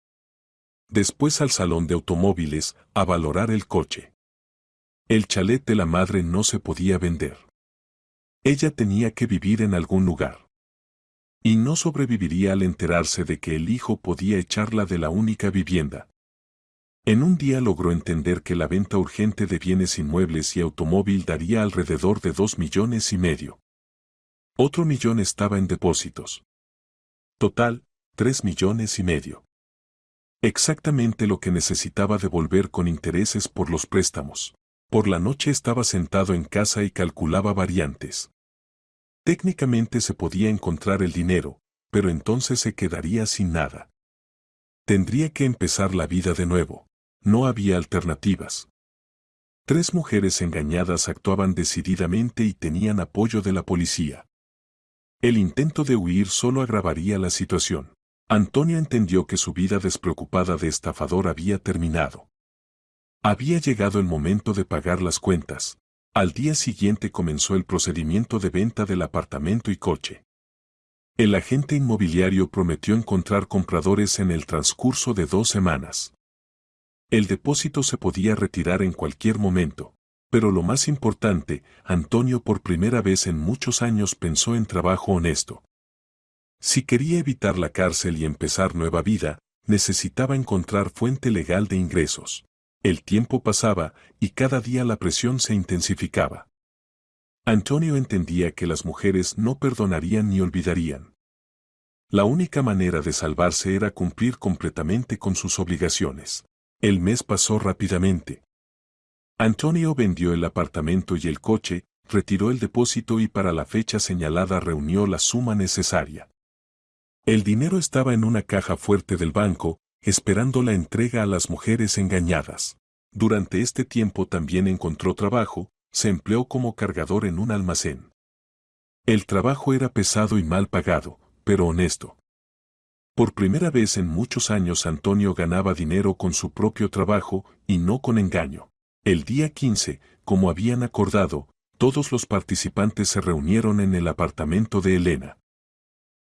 Después al salón de automóviles, a valorar el coche. El chalet de la madre no se podía vender. Ella tenía que vivir en algún lugar. Y no sobreviviría al enterarse de que el hijo podía echarla de la única vivienda. En un día logró entender que la venta urgente de bienes inmuebles y automóvil daría alrededor de 2,5 millones. Otro millón estaba en depósitos. Total, 3,5 millones. Exactamente lo que necesitaba devolver con intereses por los préstamos. Por la noche estaba sentado en casa y calculaba variantes. Técnicamente se podía encontrar el dinero, pero entonces se quedaría sin nada. Tendría que empezar la vida de nuevo. No había alternativas. 3 mujeres engañadas actuaban decididamente y tenían apoyo de la policía. El intento de huir solo agravaría la situación. Antonio entendió que su vida despreocupada de estafador había terminado. Había llegado el momento de pagar las cuentas. Al día siguiente comenzó el procedimiento de venta del apartamento y coche. El agente inmobiliario prometió encontrar compradores en el transcurso de 2 semanas. El depósito se podía retirar en cualquier momento, pero lo más importante, Antonio por primera vez en muchos años pensó en trabajo honesto. Si quería evitar la cárcel y empezar nueva vida, necesitaba encontrar fuente legal de ingresos. El tiempo pasaba y cada día la presión se intensificaba. Antonio entendía que las mujeres no perdonarían ni olvidarían. La única manera de salvarse era cumplir completamente con sus obligaciones. El mes pasó rápidamente. Antonio vendió el apartamento y el coche, retiró el depósito y para la fecha señalada reunió la suma necesaria. El dinero estaba en una caja fuerte del banco, esperando la entrega a las mujeres engañadas. Durante este tiempo también encontró trabajo, se empleó como cargador en un almacén. El trabajo era pesado y mal pagado, pero honesto. Por primera vez en muchos años Antonio ganaba dinero con su propio trabajo y no con engaño. El día 15, como habían acordado, todos los participantes se reunieron en el apartamento de Elena.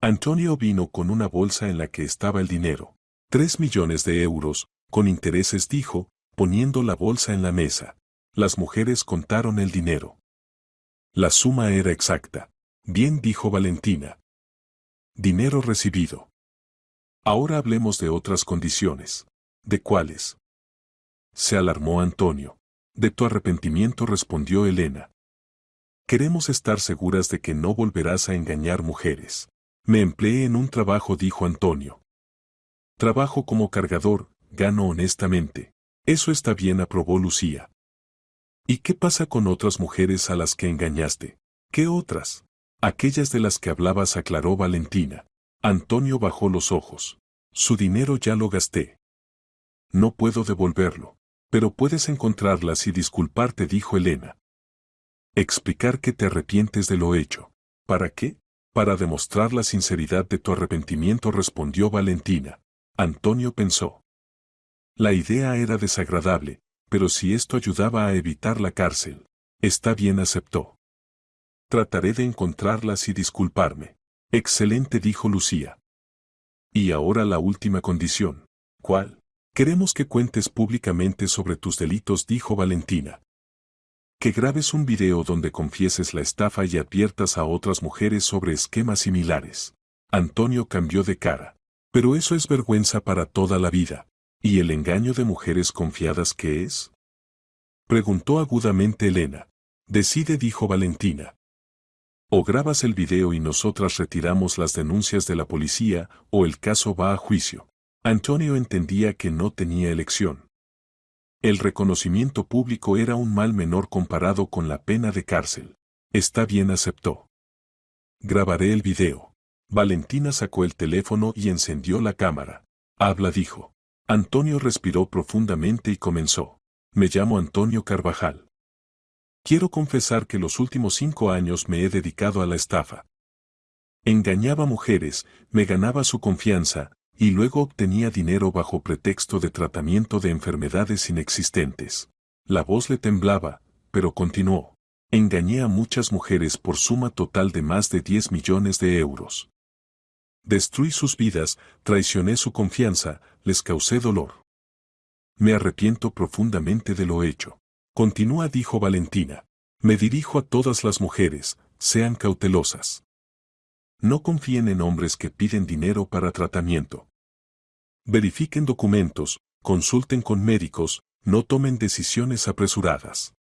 Antonio vino con una bolsa en la que estaba el dinero. 3 millones de euros, con intereses dijo, poniendo la bolsa en la mesa. Las mujeres contaron el dinero. La suma era exacta. Bien dijo Valentina. Dinero recibido. Ahora hablemos de otras condiciones. ¿De cuáles? Se alarmó Antonio. De tu arrepentimiento respondió Elena. Queremos estar seguras de que no volverás a engañar mujeres. Me empleé en un trabajo, dijo Antonio. Trabajo como cargador, gano honestamente. Eso está bien, aprobó Lucía. ¿Y qué pasa con otras mujeres a las que engañaste? ¿Qué otras? Aquellas de las que hablabas, aclaró Valentina. Antonio bajó los ojos. Su dinero ya lo gasté. No puedo devolverlo. Pero puedes encontrarlas y disculparte, dijo Elena. Explicar que te arrepientes de lo hecho. ¿Para qué? Para demostrar la sinceridad de tu arrepentimiento, respondió Valentina. Antonio pensó. La idea era desagradable, pero si esto ayudaba a evitar la cárcel, está bien, aceptó. Trataré de encontrarlas y disculparme. Excelente, dijo Lucía. Y ahora la última condición. ¿Cuál? Queremos que cuentes públicamente sobre tus delitos, dijo Valentina. Que grabes un video donde confieses la estafa y adviertas a otras mujeres sobre esquemas similares. Antonio cambió de cara. Pero eso es vergüenza para toda la vida. ¿Y el engaño de mujeres confiadas qué es? Preguntó agudamente Elena. Decide, dijo Valentina. O grabas el video y nosotras retiramos las denuncias de la policía, o el caso va a juicio. Antonio entendía que no tenía elección. El reconocimiento público era un mal menor comparado con la pena de cárcel. Está bien, aceptó. Grabaré el video. Valentina sacó el teléfono y encendió la cámara. Habla, dijo. Antonio respiró profundamente y comenzó. Me llamo Antonio Carvajal. Quiero confesar que los últimos 5 años me he dedicado a la estafa. Engañaba mujeres, me ganaba su confianza, y luego obtenía dinero bajo pretexto de tratamiento de enfermedades inexistentes. La voz le temblaba, pero continuó. Engañé a muchas mujeres por suma total de más de 10 millones de euros. Destruí sus vidas, traicioné su confianza, les causé dolor. Me arrepiento profundamente de lo hecho. Continúa, dijo Valentina. Me dirijo a todas las mujeres, sean cautelosas. No confíen en hombres que piden dinero para tratamiento. Verifiquen documentos, consulten con médicos, no tomen decisiones apresuradas.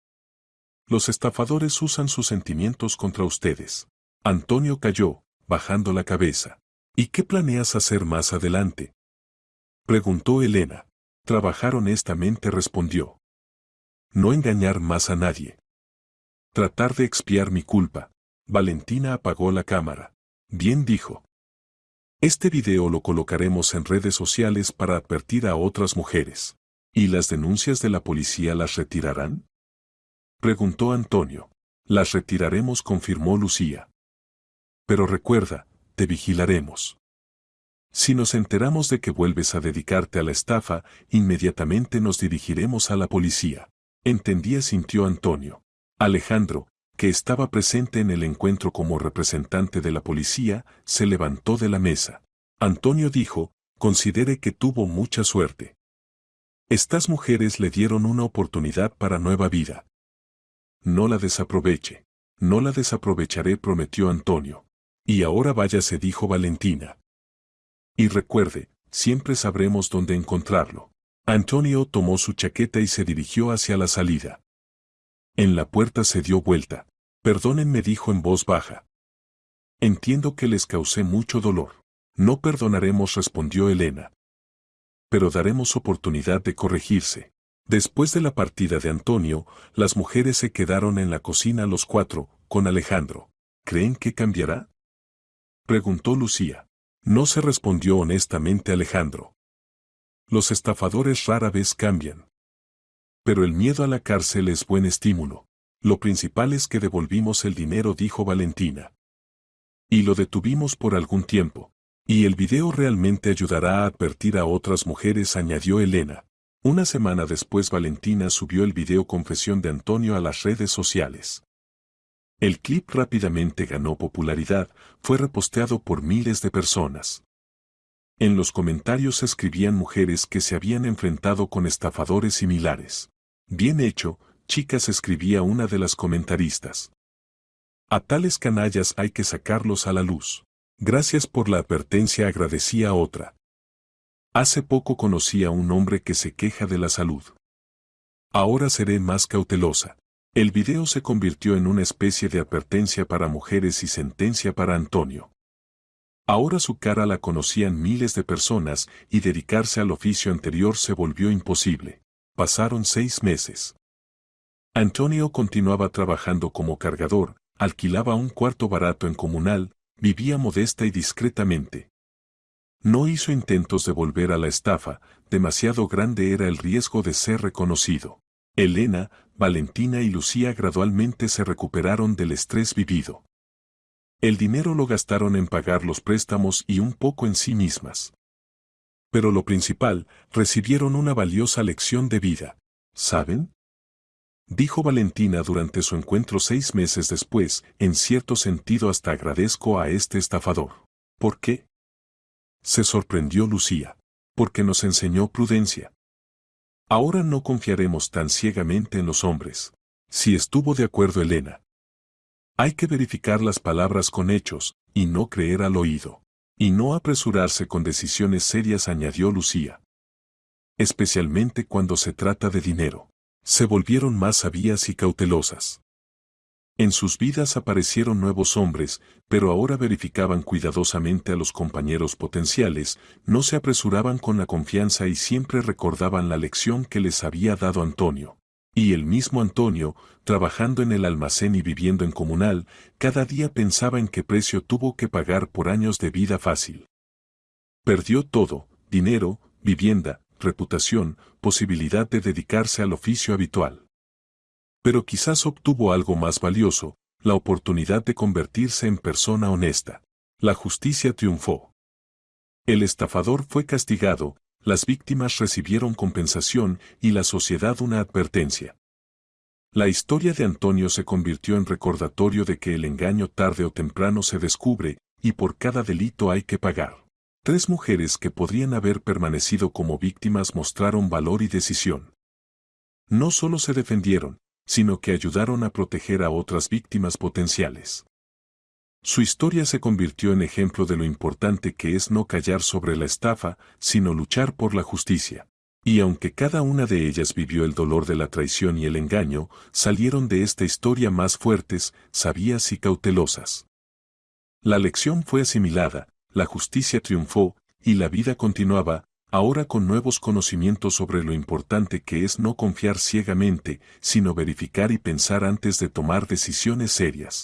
Los estafadores usan sus sentimientos contra ustedes. Antonio calló, bajando la cabeza. ¿Y qué planeas hacer más adelante?, preguntó Elena. Trabajar honestamente, respondió. No engañar más a nadie. Tratar de expiar mi culpa. Valentina apagó la cámara. Bien, dijo. Este video lo colocaremos en redes sociales para advertir a otras mujeres. ¿Y las denuncias de la policía las retirarán?, preguntó Antonio. Las retiraremos, confirmó Lucía. Pero recuerda, te vigilaremos. Si nos enteramos de que vuelves a dedicarte a la estafa, inmediatamente nos dirigiremos a la policía. Entendí, sintió Antonio. Alejandro, que estaba presente en el encuentro como representante de la policía, se levantó de la mesa. Antonio dijo, considere que tuvo mucha suerte. Estas mujeres le dieron una oportunidad para nueva vida. No la desaproveche. No la desaprovecharé, prometió Antonio. Y ahora váyase, dijo Valentina. Y recuerde, siempre sabremos dónde encontrarlo. Antonio tomó su chaqueta y se dirigió hacia la salida. En la puerta se dio vuelta. Perdónenme, dijo en voz baja. Entiendo que les causé mucho dolor. No perdonaremos, respondió Elena. Pero daremos oportunidad de corregirse. Después de la partida de Antonio, las mujeres se quedaron en la cocina los 4, con Alejandro. ¿Creen que cambiará?, preguntó Lucía. No se, respondió honestamente Alejandro. Los estafadores rara vez cambian. Pero el miedo a la cárcel es buen estímulo. Lo principal es que devolvimos el dinero, dijo Valentina. Y lo detuvimos por algún tiempo. Y el video realmente ayudará a advertir a otras mujeres, añadió Elena. Una semana después Valentina subió el video confesión de Antonio a las redes sociales. El clip rápidamente ganó popularidad, fue reposteado por miles de personas. En los comentarios escribían mujeres que se habían enfrentado con estafadores similares. Bien hecho, chicas, escribía una de las comentaristas. A tales canallas hay que sacarlos a la luz. Gracias por la advertencia, agradecía otra. Hace poco conocí a un hombre que se queja de la salud. Ahora seré más cautelosa. El video se convirtió en una especie de advertencia para mujeres y sentencia para Antonio. Ahora su cara la conocían miles de personas y dedicarse al oficio anterior se volvió imposible. Pasaron 6 meses. Antonio continuaba trabajando como cargador, alquilaba un cuarto barato en Comunal, vivía modesta y discretamente. No hizo intentos de volver a la estafa, demasiado grande era el riesgo de ser reconocido. Elena, Valentina y Lucía gradualmente se recuperaron del estrés vivido. El dinero lo gastaron en pagar los préstamos y un poco en sí mismas. Pero lo principal, recibieron una valiosa lección de vida. ¿Saben?, dijo Valentina durante su encuentro 6 meses después, en cierto sentido hasta agradezco a este estafador. ¿Por qué?, se sorprendió Lucía. Porque nos enseñó prudencia. Ahora no confiaremos tan ciegamente en los hombres. Sí, estuvo de acuerdo Elena. Hay que verificar las palabras con hechos, y no creer al oído. Y no apresurarse con decisiones serias, añadió Lucía. Especialmente cuando se trata de dinero. Se volvieron más sabias y cautelosas. En sus vidas aparecieron nuevos hombres, pero ahora verificaban cuidadosamente a los compañeros potenciales, no se apresuraban con la confianza y siempre recordaban la lección que les había dado Antonio. Y el mismo Antonio, trabajando en el almacén y viviendo en comunal, cada día pensaba en qué precio tuvo que pagar por años de vida fácil. Perdió todo: dinero, vivienda, reputación, posibilidad de dedicarse al oficio habitual. Pero quizás obtuvo algo más valioso: la oportunidad de convertirse en persona honesta. La justicia triunfó. El estafador fue castigado, las víctimas recibieron compensación y la sociedad una advertencia. La historia de Antonio se convirtió en recordatorio de que el engaño tarde o temprano se descubre, y por cada delito hay que pagar. 3 mujeres que podrían haber permanecido como víctimas mostraron valor y decisión. No solo se defendieron, sino que ayudaron a proteger a otras víctimas potenciales. Su historia se convirtió en ejemplo de lo importante que es no callar sobre la estafa, sino luchar por la justicia. Y aunque cada una de ellas vivió el dolor de la traición y el engaño, salieron de esta historia más fuertes, sabias y cautelosas. La lección fue asimilada, la justicia triunfó, y la vida continuaba, ahora con nuevos conocimientos sobre lo importante que es no confiar ciegamente, sino verificar y pensar antes de tomar decisiones serias.